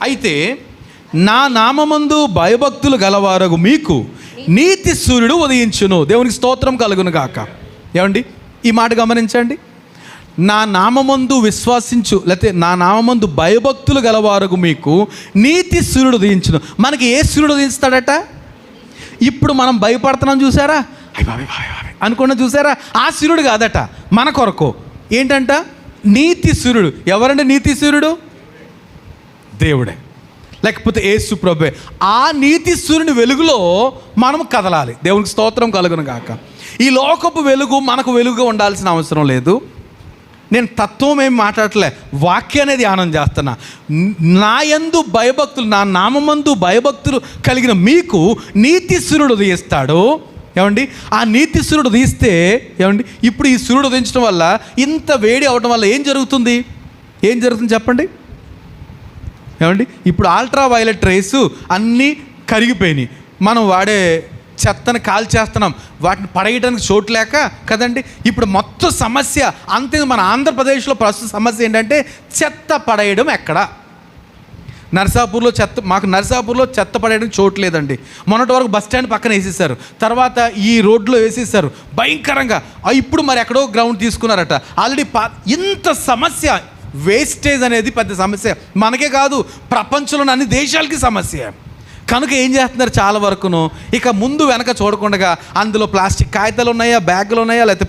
అయితే నా నామమందు భయభక్తులు గలవారగు మీకు నీతి సూర్యుడు ఉదయించును. దేవునికి స్తోత్రం కలుగును గాక. ఏమండి, ఈ మాట గమనించండి. నా నామమందు విశ్వాసించు, లేకపోతే నా నామమందు భయభక్తులు గలవారగు మీకు నీతి సూర్యుడు ఉదయించును. మనకి ఏ సూర్యుడు ఉదయిస్తాడట? ఇప్పుడు మనం భయపడుతున్నాం చూసారా, అనుకున్న చూసారా, ఆ సూర్యుడు కాదట, మన కొరకు. ఏంటంట? నీతి సూర్యుడు. ఎవరంటే నీతి సూర్యుడు? దేవుడే, లేకపోతే యేసు ప్రభువే. ఆ నీతి సూర్యుని వెలుగులో మనం కదలాలి. దేవునికి స్తోత్రం కలుగును గాక. ఈ లోకపు వెలుగు మనకు వెలుగుగా ఉండాల్సిన అవసరం లేదు. నేను తత్వం ఏమి మాట్లాడలే, వాక్యాన్ని ధ్యానం చేస్తున్నా. నా యందు భయభక్తులు, నా నామందు భయభక్తులు కలిగిన మీకు నీతి సూర్యుడు ఉదయిస్తాడు. ఏమండి, ఆ నీతి సూర్యుడు ఉదయిస్తే ఏమండి, ఇప్పుడు ఈ సూర్యుడు ఉదయించడం వల్ల, ఇంత వేడి అవడం వల్ల ఏం జరుగుతుంది? ఏం జరుగుతుంది చెప్పండి. ఏమండి, ఇప్పుడు అల్ట్రా వైలెట్ రేస్ అన్నీ కరిగిపోయినాయి. మనం వాడే చెత్తను కాల్చేస్తున్నాం, వాటిని పడేయడానికి చోటు లేక కదండి. ఇప్పుడు మొత్తం సమస్య అంతే. మన ఆంధ్రప్రదేశ్లో ప్రస్తుత సమస్య ఏంటంటే చెత్త పడేయడం. ఎక్కడ? నర్సాపూర్లో మాకు నర్సాపూర్లో చెత్త పడేయడానికి చోటు లేదండి. మొన్నటి వరకు బస్ స్టాండ్ పక్కన వేసేసారు, తర్వాత ఈ రోడ్లో వేసేసారు భయంకరంగా. ఇప్పుడు మరి ఎక్కడో గ్రౌండ్ తీసుకున్నారట. ఆల్రెడీ ఇంత సమస్య, వేస్టేజ్ అనేది పెద్ద సమస్య. మనకే కాదు, ప్రపంచంలోని అన్ని దేశాలకి సమస్య. కనుక ఏం చేస్తున్నారు చాలా వరకును, ఇక ముందు వెనక చూడకుండా, అందులో ప్లాస్టిక్ కాగితాలు ఉన్నాయా, బ్యాగులు ఉన్నాయా, లేకపోతే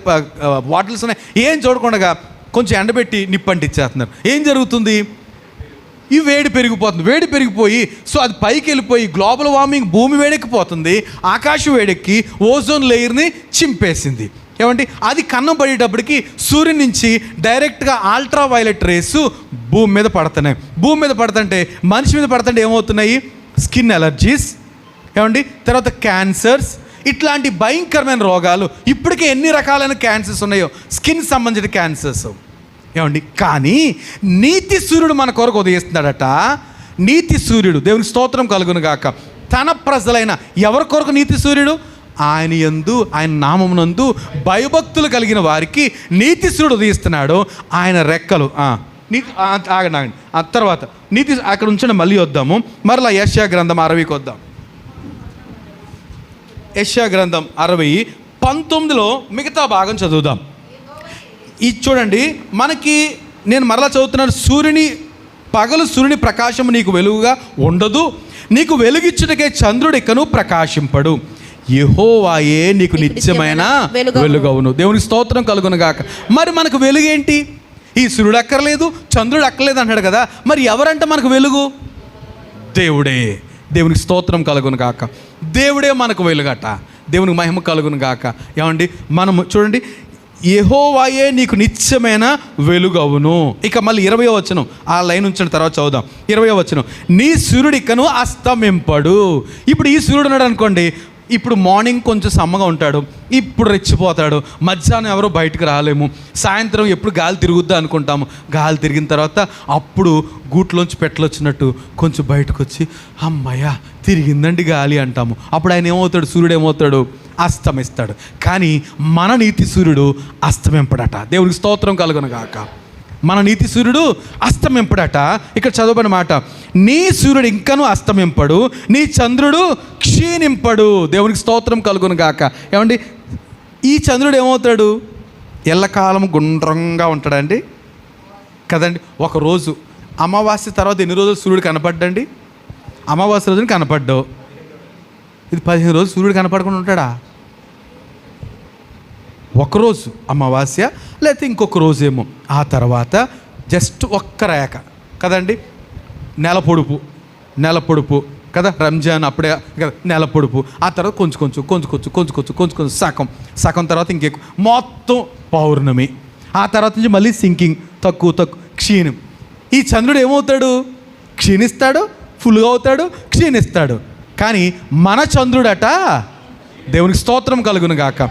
బాటిల్స్ ఉన్నాయా, ఏం చూడకుండా కొంచెం ఎండబెట్టి నిప్పంటిచ్చేస్తున్నారు. ఏం జరుగుతుంది? ఈ వేడి పెరిగిపోతుంది. వేడి పెరిగిపోయి సో అది పైకి వెళ్ళిపోయి గ్లోబల్ వార్మింగ్, భూమి వేడెక్కిపోతుంది, ఆకాశం వేడెక్కి ఓజోన్ లేయర్ని చింపేసింది. ఏమండి, అది కన్నం పడేటప్పటికి సూర్యుని నుంచి డైరెక్ట్గా అల్ట్రా వైలెట్ రేసు భూమి మీద పడుతున్నాయి. భూమి మీద పడుతుంటే, మనిషి మీద పడుతుంటే ఏమవుతున్నాయి? స్కిన్ ఎలర్జీస్, ఏమండి, తర్వాత క్యాన్సర్స్, ఇట్లాంటి భయంకరమైన రోగాలు. ఇప్పటికే ఎన్ని రకాలైన క్యాన్సర్స్ ఉన్నాయో, స్కిన్ సంబంధించిన క్యాన్సర్స్. ఏమండి, కానీ నీతి సూర్యుడు మన కొరకు ఉదయిస్తున్నాడట. నీతి సూర్యుడు, దేవునికి స్తోత్రం కలుగును గాక. తన ప్రజలైన ఎవరి కొరకు నీతి సూర్యుడు? ఆయన యందు, ఆయన నామమునందు భయభక్తులు కలిగిన వారికి నీతి సూర్యుడు ఉదయిస్తున్నాడు. ఆయన రెక్కలు నీతి ఆగండి. ఆ తర్వాత నీతి అక్కడ ఉంచండి, మళ్ళీ వద్దాము. మరలా యెషయా గ్రంథం 60కి వద్దాం. యెషయా గ్రంథం 60:19 మిగతా భాగం చదువుదాం. ఇది చూడండి, మనకి నేను మరలా చదువుతున్నాను. పగలు సూర్యుని ప్రకాశము నీకు వెలుగుగా ఉండదు, నీకు వెలుగిచ్చుటకే చంద్రుడు ఇకను ప్రకాశింపడు, యెహోవాయే నీకు నిత్యమైన వెలుగవును. దేవునికి స్తోత్రం కలుగును గాక. మరి మనకు వెలుగేంటి? ఈ సూర్యుడు అక్కర్లేదు, చంద్రుడు అక్కర్లేదు అంటాడు కదా. మరి ఎవరంటే మనకు వెలుగు? దేవుడే. దేవునికి స్తోత్రం కలుగును గాక. దేవుడే మనకు వెలుగట. దేవునికి మహిమ కలుగును గాక. ఏమండి, మనము చూడండి, యెహోవాయే నీకు నిత్యమైన వెలుగవును. ఇక మళ్ళీ 20వ వచనం, ఆ లైన్ ఉంచిన తర్వాత చదువుదాం. 20వ వచనం, నీ సూర్యుడు ఇకను అస్తమింపడు. ఇప్పుడు ఈ సూర్యుడు ఉన్నాడు అనుకోండి, ఇప్పుడు మార్నింగ్ కొంచెం సమ్మగా ఉంటాడు, ఇప్పుడు రెచ్చిపోతాడు, మధ్యాహ్నం ఎవరో బయటకు రాలేము, సాయంత్రం ఎప్పుడు గాలి తిరుగుద్దా అనుకుంటాము, గాలి తిరిగిన తర్వాత అప్పుడు గూట్లోంచి పెట్టలొచ్చినట్టు కొంచెం బయటకు వచ్చి అమ్మయ్య తిరిగిందండి గాలి అంటాము. అప్పుడు ఆయన ఏమవుతాడు? సూర్యుడు ఏమవుతాడు? అస్తమిస్తాడు. కానీ మన నీతి సూర్యుడు అస్తమింపడట. దేవునికి స్తోత్రం కలుగును గాక. మన నీతి సూర్యుడు అస్తమింపడట. ఇక్కడ చదవబడిన మాట, నీ సూర్యుడు ఇంకనూ అస్తమింపడు, నీ చంద్రుడు క్షీణింపడు. దేవునికి స్తోత్రం కలుగును గాక. ఏమండి, ఈ చంద్రుడు ఏమవుతాడు? ఎల్లకాలం గుండ్రంగా ఉంటాడండి కదండి. ఒకరోజు అమావాస్య తర్వాత ఎన్ని రోజులు సూర్యుడు కనపడ్డండి? అమావాస్య రోజున కనపడ్డావు, ఇది 15 రోజులు సూర్యుడు కనపడకుండా ఉంటాడా? ఒకరోజు అమావాస్య, లేకపోతే ఇంకొక రోజేమో. ఆ తర్వాత జస్ట్ ఒక్క రేఖ కదండి, నెల పొడుపు కదా, రంజాన్ అప్పుడే కదా నెల పొడుపు. ఆ తర్వాత కొంచెం సగం తర్వాత ఇంకెక్కువ, మొత్తం పౌర్ణమి. ఆ తర్వాత నుంచి మళ్ళీ సింకింగ్, తక్కువ క్షీణం. ఈ చంద్రుడు ఏమవుతాడు? క్షీణిస్తాడు, ఫుల్గా అవుతాడు, క్షీణిస్తాడు. కానీ మన చంద్రుడట, దేవునికి స్తోత్రం కలుగును గాక,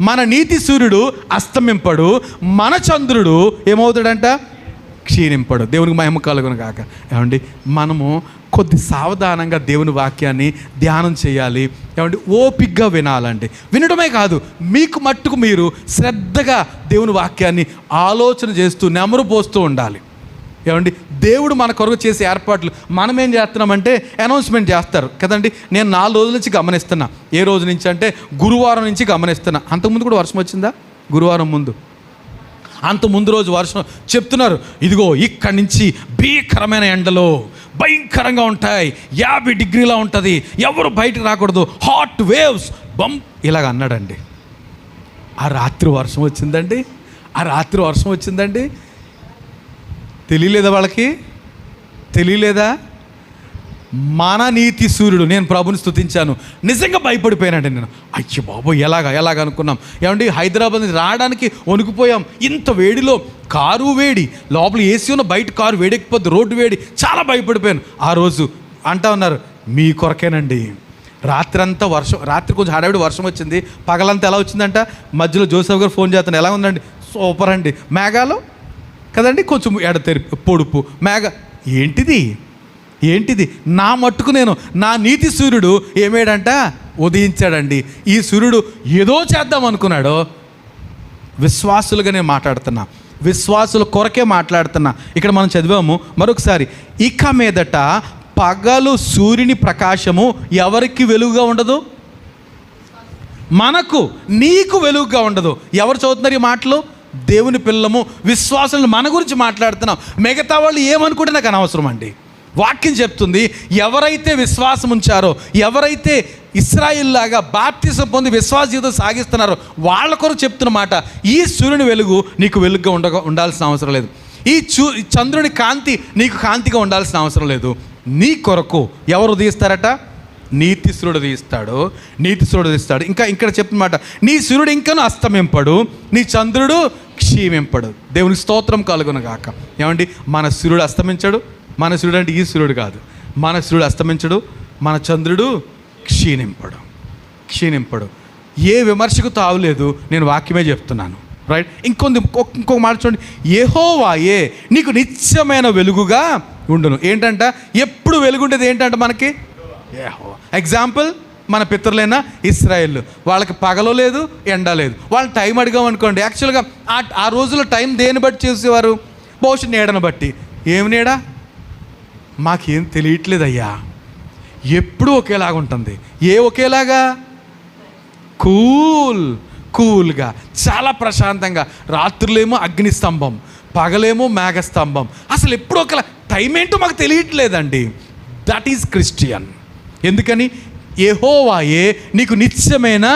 మన నీతి సూర్యుడు అస్తమింపడు, మన చంద్రుడు ఏమవుతాడంట? క్షీణింపడు. దేవునికి మహిమ కలుగును గాక. ఏమండి, మనము కొద్ది సావధానంగా దేవుని వాక్యాన్ని ధ్యానం చేయాలి. ఏమండి, ఓపిగ్గా వినాలండి. వినడమే కాదు, మీకు మట్టుకు మీరు శ్రద్ధగా దేవుని వాక్యాన్ని ఆలోచన చేస్తూ నెమరు పోస్తూ ఉండాలి. ఏమండి, దేవుడు మన కొరకు చేసే ఏర్పాట్లు మనం ఏం చేస్తున్నామంటే అనౌన్స్మెంట్ చేస్తారు కదండి. నేను 4 రోజుల నుంచి గమనిస్తున్నా. ఏ రోజు నుంచి అంటే గురువారం నుంచి గమనిస్తున్నా. అంతకుముందు కూడా వర్షం వచ్చిందా? గురువారం ముందు, అంత ముందు రోజు వర్షం చెప్తున్నారు. ఇదిగో ఇక్కడి నుంచి భీకరమైన ఎండలు భయంకరంగా ఉంటాయి, 50 డిగ్రీలా ఉంటుంది, ఎవరు బయటకు రాకూడదు, హాట్ వేవ్స్ బంప్ ఇలాగ అన్నాడండి. ఆ రాత్రి వర్షం వచ్చిందండి. తెలియలేదా వాళ్ళకి? తెలియలేదా? మన నీతి సూర్యుడు. నేను ప్రభుని స్తుతించాను. నిజంగా భయపడిపోయానండి నేను. అయ్యో బాబు ఎలాగ అనుకున్నాం. ఏమండి, హైదరాబాద్ నుంచి రావడానికి వణుకుపోయాం. ఇంత వేడిలో, కారు వేడి, లోపల ఏసీ ఉన్న, బయట కారు వేడెక్కిపోద్ది, రోడ్డు వేడి, చాలా భయపడిపోయాను. ఆ రోజు అంటా ఉన్నారు, మీ కొరకేనండి. రాత్రి కొంచెం హడావిడి వర్షం వచ్చింది. పగలంతా ఎలా వచ్చిందంట, మధ్యలో జోసెఫ్ గారు ఫోన్ చేస్తాను, ఎలా ఉందండి? సూపర్ అండి. మేఘాలు కదండి, కొంచెం ఎడతెరి పొడుపు మేఘ. ఏంటిది? నా మట్టుకు నేను, నా నీతి సూర్యుడు ఏమేడంట? ఉదయించాడండి. ఈ సూర్యుడు ఏదో చేద్దాం అనుకున్నాడు. విశ్వాసులుగా నేను మాట్లాడుతున్నా, విశ్వాసుల కొరకే మాట్లాడుతున్నా. ఇక్కడ మనం చదివాము మరొకసారి, ఇక మీదట పగలు సూర్యుని ప్రకాశము ఎవరికి వెలుగుగా ఉండదు? మనకు, నీకు వెలుగుగా ఉండదు. ఎవరు చదువుతున్నారు ఈ మాటలు? దేవుని పిల్లము, విశ్వాసులను మన గురించి మాట్లాడుతున్నాం. మిగతా వాళ్ళు ఏమనుకుంటే నాకు అనవసరం అండి. వాక్యం చెప్తుంది, ఎవరైతే విశ్వాసం ఉంచారో, ఎవరైతే ఇశ్రాయేలులాగా బాప్తిసం పొంది విశ్వాస జీవితం సాగిస్తున్నారో వాళ్ళ కొరకు చెప్తున్న మాట, ఈ సూర్యుని వెలుగు నీకు వెలుగుగా ఉండాల్సిన అవసరం లేదు. ఈ చంద్రుని కాంతి నీకు కాంతిగా ఉండాల్సిన అవసరం లేదు. నీ కొరకు ఎవరు ఉదయిస్తారట? నీతి సూర్యుడు ఉదయిస్తాడు. ఇంకా ఇక్కడ చెప్తున్నమాట, నీ సూర్యుడు ఇంకనూ అస్తమింపడు, నీ చంద్రుడు క్షీమింపడు. దేవునికి స్తోత్రం కలుగునుగాక. ఏమండి, మన సూర్యుడు అస్తమించడు. మన సూర్యుడు అంటే ఈ సూర్యుడు కాదు. మన సూర్యుడు అస్తమించడు, మన చంద్రుడు క్షీణింపడు. ఏ విమర్శకు తావులేదు, నేను వాక్యమే చెప్తున్నాను. రైట్. ఇంకొక మాట చూడండి, యెహోవాయే నీకు నిత్యమైన వెలుగుగా ఉండును. ఏంటంట? ఎప్పుడు వెలుగుండేది ఏంటంటే మనకి ఎగ్జాంపుల్, మన పితరులైన ఇశ్రాయేలు, వాళ్ళకి పగలో లేదు, ఎండ లేదు. వాళ్ళని టైం అడిగాం అనుకోండి, యాక్చువల్గా ఆ రోజుల్లో టైం దేని బట్టి చూసేవారు? బహుశా నీడను బట్టి. ఏమి నీడ? మాకేం తెలియట్లేదయ్యా. ఎప్పుడు ఒకేలాగా ఉంటుంది. ఒకేలాగా? కూల్గా, చాలా ప్రశాంతంగా. రాత్రులేమో అగ్నిస్తంభం, పగలేమో మేఘస్తంభం. అసలు ఎప్పుడు ఒకలా టైం ఏంటో మాకు తెలియట్లేదండి. That is Christian. ఎందుకని? యెహోవాయే నీకు నిత్యమైన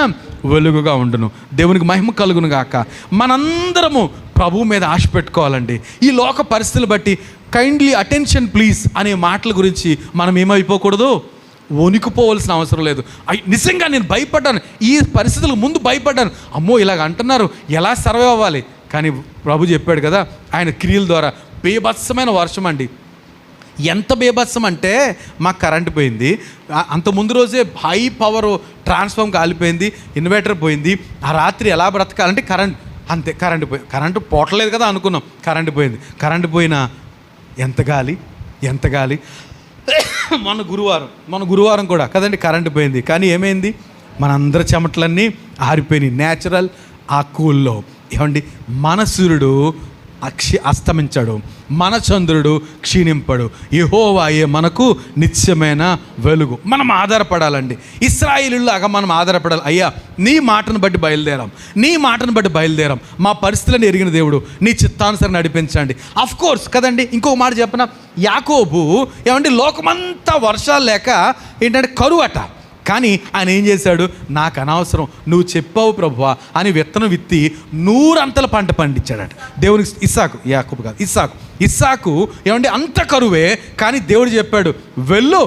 వెలుగుగా ఉండును. దేవునికి మహిమ కలుగును గాక. మనందరము ప్రభువు మీద ఆశ పెట్టుకోవాలండి. ఈ లోక పరిస్థితులు బట్టి కైండ్లీ అటెన్షన్ ప్లీజ్ అనే మాటల గురించి మనం ఏమైపోకూడదు, వణికిపోవలసిన అవసరం లేదు. నిజంగా నేను భయపడ్డాను, ఈ పరిస్థితులకు ముందు భయపడ్డాను. అమ్మో ఇలాగ అంటున్నారు, ఎలా సర్వే అవ్వాలి? కానీ ప్రభు చెప్పాడు కదా, ఆయన క్రియల ద్వారా బీభత్సమైన వర్షం అండి. ఎంత బీభత్సం అంటే మాకు కరెంటు పోయింది. అంత ముందు రోజే హై పవర్ ట్రాన్స్ఫార్మ్ కాలిపోయింది, ఇన్వర్టర్ పోయింది. ఆ రాత్రి ఎలా బ్రతకాలంటే కరెంటు పోవట్లేదు కదా అనుకున్నాం. కరెంటు పోయినా ఎంత గాలి. మన గురువారం కూడా కదండి కరెంటు పోయింది. కానీ ఏమైంది? మనందరి చెమటలన్నీ ఆరిపోయినాయి. న్యాచురల్ ఆ కూల్లో. ఏమండి, మన సూర్యుడు అస్తమించాడు, మన చంద్రుడు క్షీణింపడు. యెహోవాయే మనకు నిత్యమైన వెలుగు. మనం ఆధారపడాలండి. ఇశ్రాయేలులాగా మనం ఆధారపడాలి. అయ్యా నీ మాటను బట్టి బయలుదేరాం, మా పరిస్థితులను ఎరిగిన దేవుడు, నీ చిత్తానుసరణ నడిపించండి. అఫ్ కోర్స్ కదండి. ఇంకొక మాట చెప్పిన, యాకోబు ఏమంటే లోకమంతా వర్షాలు లేక ఏంటంటే కరువు అట. కానీ ఆయన ఏం చేశాడు? నాకు అనవసరం, నువ్వు చెప్పావు ప్రభువా అని విత్తనం విత్తి 100 అంతల పంట పండించాడట. దేవునికి యాకోబు కాదు, ఇస్సాకు ఏమంటే అంత కరువే. కానీ దేవుడు చెప్పాడు, వెళ్ళు,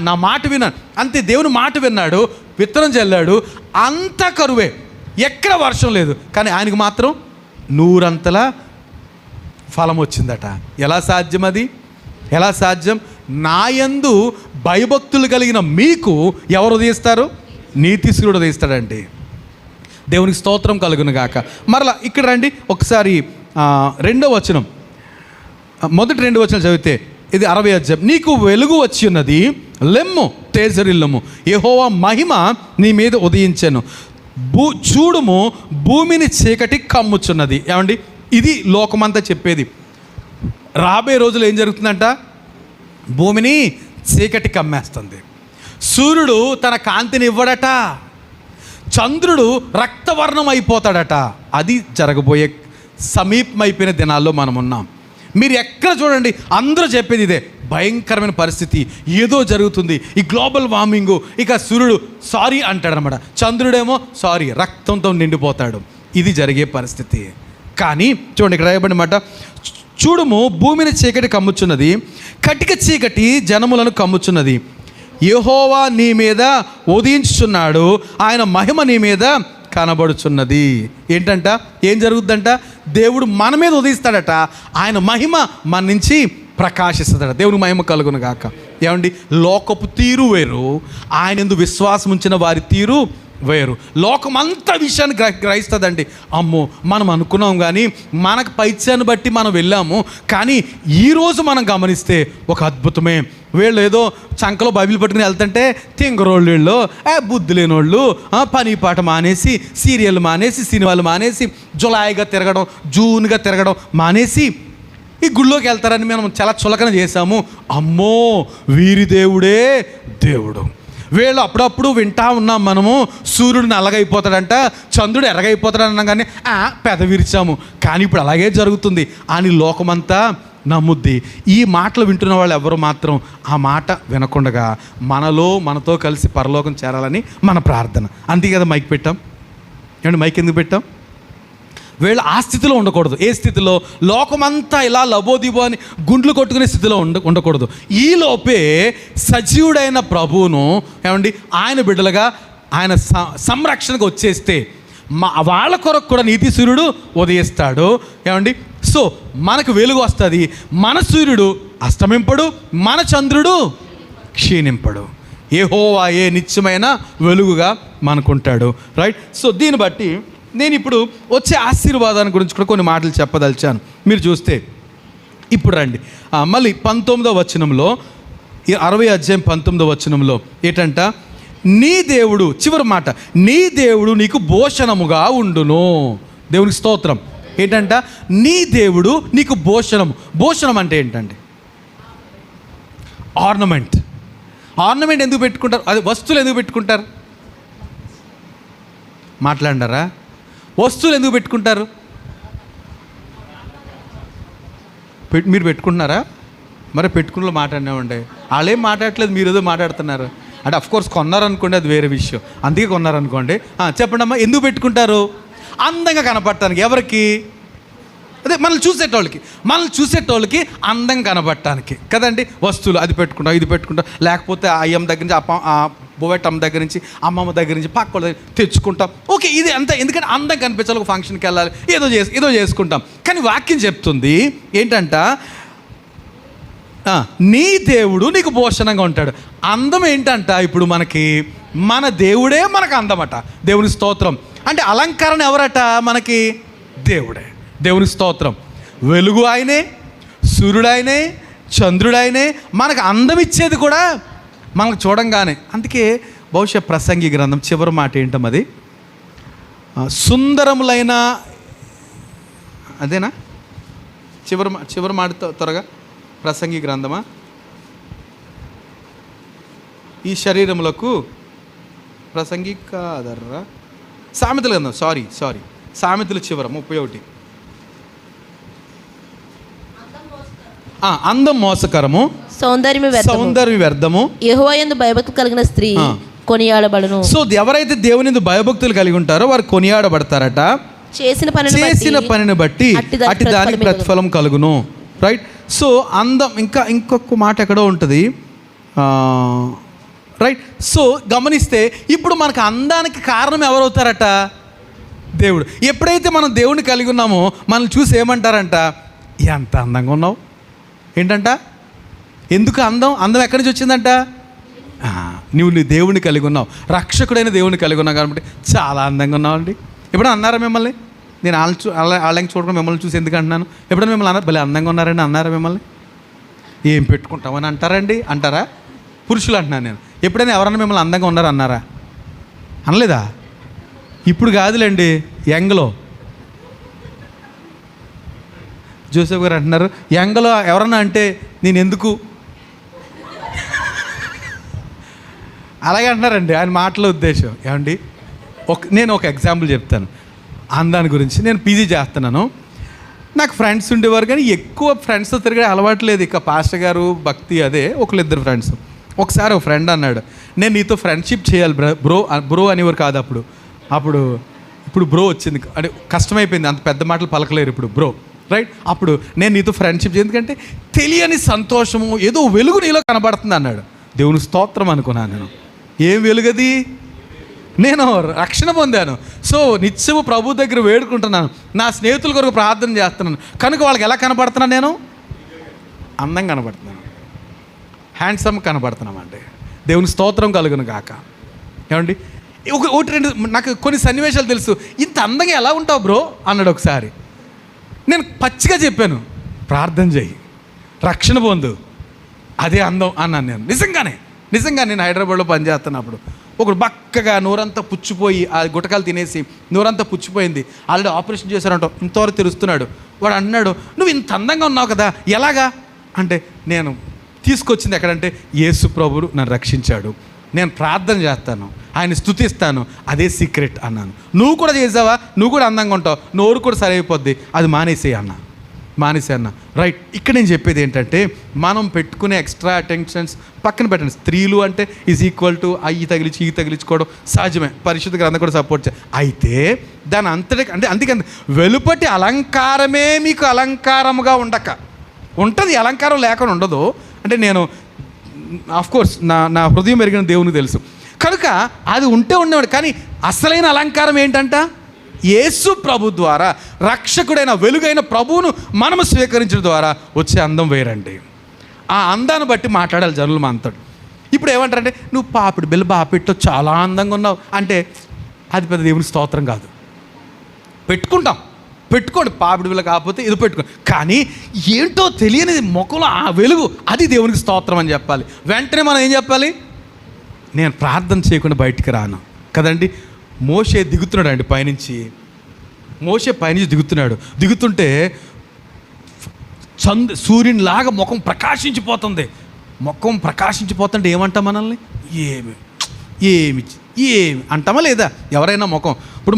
నా మాట విన్నాను. అంతే, దేవుని మాట విన్నాడు, విత్తనం చల్లాడు, అంత కరువే, ఎక్కడ వర్షం లేదు. కానీ ఆయనకు మాత్రం 100 అంతల ఫలం వచ్చిందట. ఎలా సాధ్యం? నాయందు భయభక్తులు కలిగిన మీకు ఎవరు ఉదయిస్తారు? నీతి సూర్యుడు ఉదయిస్తాడండి. దేవునికి స్తోత్రం కలుగును గాక. మరలా ఇక్కడ రండి ఒకసారి 2వ వచనం, మొదటి 2 వచనాలు చదివితే ఇది 60వ అధ్యాయం. నీకు వెలుగు వచ్చి ఉన్నది, లెమ్ము తేజరిల్లము, యెహోవా మహిమ నీ మీద ఉదయించెను. చూడుము భూమిని చీకటి కమ్ముచున్నది. ఏమండి, ఇది లోకమంతా చెప్పేది. రాబోయే రోజులు ఏం జరుగుతుందంట? భూమిని చీకటి కమ్మేస్తుంది. సూర్యుడు తన కాంతిని ఇవ్వడట. చంద్రుడు రక్తవర్ణం అయిపోతాడట. అది జరగబోయే సమీపమైపోయిన దినాల్లో మనం ఉన్నాం. మీరు ఎక్కడ చూడండి అందరూ చెప్పేది ఇదే, భయంకరమైన పరిస్థితి, ఏదో జరుగుతుంది, ఈ గ్లోబల్ వార్మింగు. ఇక సూర్యుడు సారీ అంటాడనమాట, చంద్రుడేమో సారీ, రక్తంతో నిండిపోతాడు. ఇది జరిగే పరిస్థితి. కానీ చూడండి ఇక్కడ రాయబడిన మాట, చూడుము భూమిని చీకటి కమ్ముచున్నది, కటిక చీకటి జనములను కమ్ముచున్నది. యెహోవా నీ మీద ఉదయించుచున్నాడు, ఆయన మహిమ నీ మీద కనబడుచున్నది. ఏంటంట? ఏం జరుగుద్దంట? దేవుడు మన మీద ఉదయిస్తాడట, ఆయన మహిమ మన నుంచి ప్రకాశిస్తుందట. దేవుని మహిమ కలుగును గాక. ఏమండి, లోకపు తీరు వేరు, ఆయన యందు విశ్వాసం ఉంచిన వారి తీరు వేరు. లోకమంతా విషయాన్ని గ్రహిస్తుందండి. అమ్మో మనం అనుకున్నాం కానీ మనకు పైత్యాన్ని బట్టి మనం వెళ్ళాము. కానీ ఈరోజు మనం గమనిస్తే ఒక అద్భుతమే. వీళ్ళు ఏదో చంకలో బైబిల్ పట్టుకుని వెళ్తుంటే తింగరోళ్ళు, వీళ్ళు బుద్ధి లేనోళ్ళు, పని పాట మానేసి, సీరియల్ మానేసి, సినిమాలు మానేసి, జులాయిగా తిరగడం, జూన్గా తిరగడం మానేసి ఈ గుళ్ళోకి వెళ్తారని మనం చాలా చులకన చేశాము. అమ్మో వీరి దేవుడే దేవుడు. వీళ్ళు అప్పుడప్పుడు వింటా ఉన్నాం మనము, సూర్యుడు నల్లగైపోతాడంట, చంద్రుడు ఎర్రగైపోతాడు అన్నాం, కానీ పెద విరిచాము. కానీ ఇప్పుడు అలాగే జరుగుతుంది అని లోకమంతా నమ్ముద్ది. ఈ మాటలు వింటున్న వాళ్ళు ఎవరు మాత్రం ఆ మాట వినకుండగా మనతో కలిసి పరలోకం చేరాలని మన ప్రార్థన. అంతే కదా మైక్ పెట్టాం. ఏమంటే మైక్ ఎందుకు పెట్టాం? వీళ్ళు ఆ స్థితిలో ఉండకూడదు. ఏ స్థితిలో? లోకమంతా ఇలా లబోదిబో అని గుండ్లు కొట్టుకునే స్థితిలో ఉండకూడదు. ఈలోపే సజీవుడైన ప్రభువును ఏమండి ఆయన బిడ్డలుగా ఆయన సంరక్షణకు వచ్చేస్తే వాళ్ళ కొరకు కూడా నీతి సూర్యుడు ఉదయిస్తాడు. ఏమండి, సో మనకు వెలుగు వస్తుంది. మన సూర్యుడు అస్తమింపడు, మన చంద్రుడు క్షీణింపడు. యెహోవాయే నిత్యమైన వెలుగుగా మనకుంటాడు. రైట్. సో దీన్ని బట్టి నేను ఇప్పుడు వచ్చే ఆశీర్వాదాన్ని గురించి కూడా కొన్ని మాటలు చెప్పదలిచాను. మీరు చూస్తే ఇప్పుడు రండి మళ్ళీ 19వ వచనంలో, 60వ అధ్యాయం 19వ వచనంలో ఏంటంట? నీ దేవుడు, చివరి మాట, నీ దేవుడు నీకు భూషణముగా ఉండును. దేవునికి స్తోత్రం. ఏంటంట? నీ దేవుడు నీకు భూషణము. భూషణం అంటే ఏంటండి? ఆర్నమెంట్. ఆర్నమెంట్ ఎందుకు పెట్టుకుంటారు? అది వస్తువులు ఎందుకు పెట్టుకుంటారు? మాట్లాడారా? వస్తువులు ఎందుకు పెట్టుకుంటారు? మీరు పెట్టుకుంటున్నారా? మరి పెట్టుకున్న మాట్లాడినామండి. వాళ్ళేం మాట్లాడట్లేదు, మీరు ఏదో మాట్లాడుతున్నారు. అంటే అఫ్కోర్స్ కొన్నారనుకోండి, అది వేరే విషయం. అందుకే కొన్నారనుకోండి. చెప్పండి అమ్మా, ఎందుకు పెట్టుకుంటారు? అందంగా కనపడటానికి. ఎవరికి? అదే మనల్ని చూసేటోళ్ళకి అందంగా కనపడటానికి కదండి వస్తువులు. అది పెట్టుకుంటాం, ఇది పెట్టుకుంటాం, లేకపోతే అయ్యమ్మ దగ్గర నుంచి బొవెట్టమ్మ దగ్గర నుంచి, అమ్మమ్మ దగ్గర నుంచి, పక్క దగ్గర తెచ్చుకుంటాం. ఓకే, ఇది అంతా ఎందుకంటే అందం కనిపించాలి, ఒక ఫంక్షన్కి వెళ్ళాలి, ఏదో చేసుకుంటాం. కానీ వాక్యం చెప్తుంది ఏంటంట? నీ దేవుడు నీకు భూషణంగా ఉంటాడు. అందం ఏంటంట? ఇప్పుడు మనకి మన దేవుడే మనకు అందమట. దేవుని స్తోత్రం. అంటే అలంకరణ ఎవరట? మనకి దేవుడే. దేవుని స్తోత్రం. వెలుగు ఆయనే, సూర్యుడు ఆయనే, చంద్రుడు ఆయనే. మనకు అందం ఇచ్చేది కూడా మనకు చూడంగానే. అందుకే బహుశా ప్రసంగి గ్రంథం చివరి మాట ఏంటమ్మది? సుందరములైన, అదేనా చివరి మాట? త్వరగా. ప్రసంగి గ్రంథమా? ఈ శరీరములకు ప్రసంగి కాదర్రా, సామెతల గ్రంథం. సారీ సామెతలు చివర 31. అందం మోసకరము, సౌందర్యం వ్యర్థము, యెహోవా యందు భయభక్తులు కలిగిన స్త్రీ కొనియాడబడును. సో ఎవరైతే దేవుని యందు భయభక్తులు కలిగి ఉంటారో వారు కొనియాడబడతారట. చేసిన పనిని బట్టి అట్టి దానికి ప్రతిఫలం కలుగును. రైట్. సో అందం. ఇంకొక మాట ఎక్కడో ఉంటుంది. రైట్. సో గమనిస్తే ఇప్పుడు మనకు అందానికి కారణం ఎవరవుతారట? దేవుడు. ఎప్పుడైతే మనం దేవుడిని కలిగి ఉన్నామో మనల్ని చూసి ఏమంటారంట? ఎంత అందంగా ఉన్నావు. ఏంటంట? ఎందుకు అందం ఎక్కడి నుంచి వచ్చిందంట? నువ్వు నీ దేవుడిని కలిగి ఉన్నావు, రక్షకుడైన దేవుడిని కలిగి ఉన్నావు కాబట్టి చాలా అందంగా ఉన్నావు అండి. ఎప్పుడైనా అన్నారా మిమ్మల్ని? నేను వాళ్ళకి చూడకుండా మిమ్మల్ని చూసి ఎందుకు అంటున్నాను? ఎప్పుడైనా మిమ్మల్ని అన్నారు భలే అందంగా ఉన్నారండి అన్నారా మిమ్మల్ని? ఏం పెట్టుకుంటామని అంటారా? పురుషులు అంటున్నాను నేను. ఎప్పుడైనా ఎవరన్నా మిమ్మల్ని అందంగా ఉన్నారా అన్నారా? అనలేదా? ఇప్పుడు కాదులేండి, యంగ్లో జోసెఫ్ గారు అంటున్నారు, ఎంగలో ఎవరన్నా అంటే నేను ఎందుకు అలాగే అంటున్నారండి ఆయన మాటల ఉద్దేశం. ఏమండి, నేను ఒక ఎగ్జాంపుల్ చెప్తాను అందాన్ని గురించి. నేను పీజీ చేస్తున్నాను. నాకు ఫ్రెండ్స్ ఉండేవారు, కానీ ఎక్కువ ఫ్రెండ్స్తో తిరిగే అలవాటు లేదు. ఇక పాస్టర్ గారు, భక్తి, అదే ఒకళ్ళిద్దరు ఫ్రెండ్స్. ఒకసారి ఒక ఫ్రెండ్ అన్నాడు, నేను నీతో ఫ్రెండ్షిప్ చేయాలి బ్రో అనేవారు కాదు ఇప్పుడు బ్రో వచ్చింది, అంటే కష్టమైపోయింది, అంత పెద్ద మాటలు పలకలేరు ఇప్పుడు బ్రో, రైట్? అప్పుడు నేను నీతో ఫ్రెండ్షిప్ ఎందుకంటే తెలియని సంతోషము, ఏదో వెలుగు నీలో కనబడుతుంది అన్నాడు. దేవుని స్తోత్రం అనుకున్నాను నేను. ఏం వెలుగది? నేను రక్షణ పొందాను. సో నిత్యము ప్రభు దగ్గర వేడుకుంటున్నాను, నా స్నేహితుల కొరకు ప్రార్థన చేస్తున్నాను, కనుక వాళ్ళకి ఎలా కనబడుతున్నాను? నేను అందంగా కనబడుతున్నాను, హ్యాండ్సమ్ కనబడుతున్నామండి. దేవుని స్తోత్రం కలుగును గాక. ఏమండి, ఒకటి రెండు నాకు కొన్ని సన్నివేశాలు తెలుసు. ఇంత అందంగా ఎలా ఉంటావు బ్రో అన్నాడు ఒకసారి. నేను పచ్చిగా చెప్పాను, ప్రార్థన చేయి, రక్షణ పొందు, అదే అందం అన్నాను నేను. నిజంగా నేను హైదరాబాద్లో పనిచేస్తున్నప్పుడు ఒకడు బక్కగా నోరంతా పుచ్చిపోయి, ఆ గుటకాలు తినేసి నోరంతా పుచ్చిపోయింది, ఆల్రెడీ ఆపరేషన్ చేశారంట, ఇంతవరకు తెలుస్తున్నాడు. వాడు అన్నాడు, నువ్వు ఇంత అందంగా ఉన్నావు కదా ఎలాగా అంటే, నేను తీసుకొచ్చింది ఎక్కడంటే యేసు ప్రభువు నన్ను రక్షించాడు, నేను ప్రార్థన చేస్తాను, ఆయన స్తుతిస్తాను, అదే సీక్రెట్ అన్నాను. నువ్వు కూడా చేసావా? నువ్వు కూడా అందంగా ఉంటావు, నోరు కూడా సరైపోద్ది, అది మానేసే అన్న. రైట్. ఇక్కడ నేను చెప్పేది ఏంటంటే, మనం పెట్టుకునే ఎక్స్ట్రా అటెన్షన్స్ పక్కన పెట్టండి. స్త్రీలు అంటే ఈజ్ ఈక్వల్ టు ఈ తగిలించుకోవడం సహజమే, పరిశుద్ధ గ్రంథం కూడా సపోర్ట్ అయితే దాని అంతటి అంటే అందుకని వెలుపటి అలంకారమే మీకు అలంకారముగా ఉంటుంది, అలంకారం లేకుండా ఉండదు. అంటే నేను ఆఫ్కోర్స్ నా హృదయం ఎరిగిన దేవునికి తెలుసు కనుక అది ఉండేవాడు. కానీ అసలైన అలంకారం ఏంటంట? యేసు ప్రభు ద్వారా, రక్షకుడైన వెలుగైన ప్రభువును మనము స్వీకరించడం ద్వారా వచ్చే అందం వేరండి. ఆ అందాన్ని బట్టి మాట్లాడాలి జనులు మనతో. ఇప్పుడు ఏమంటారంటే, నువ్వు పాపిడి బిల్ల బాపెట్టో చాలా అందంగా ఉన్నావు అంటే అది పెద్ద దేవుని స్తోత్రం కాదు. పెట్టుకోండి పాపిడి బిల్ల కాకపోతే ఇది పెట్టుకోండి, కానీ ఏంటో తెలియని ముఖంలో ఆ వెలుగు, అది దేవునికి స్తోత్రం అని చెప్పాలి. వెంటనే మనం ఏం చెప్పాలి? నేను ప్రార్థన చేయకుండా బయటికి రాను కదండి. మోషే దిగుతున్నాడు అండి పైనుంచి, దిగుతుంటే సూర్యునిలాగా ముఖం ప్రకాశించిపోతుంటే ఏమంటాం మనల్ని? ఏమి అంటామా లేదా? ఎవరైనా ముఖం ఇప్పుడు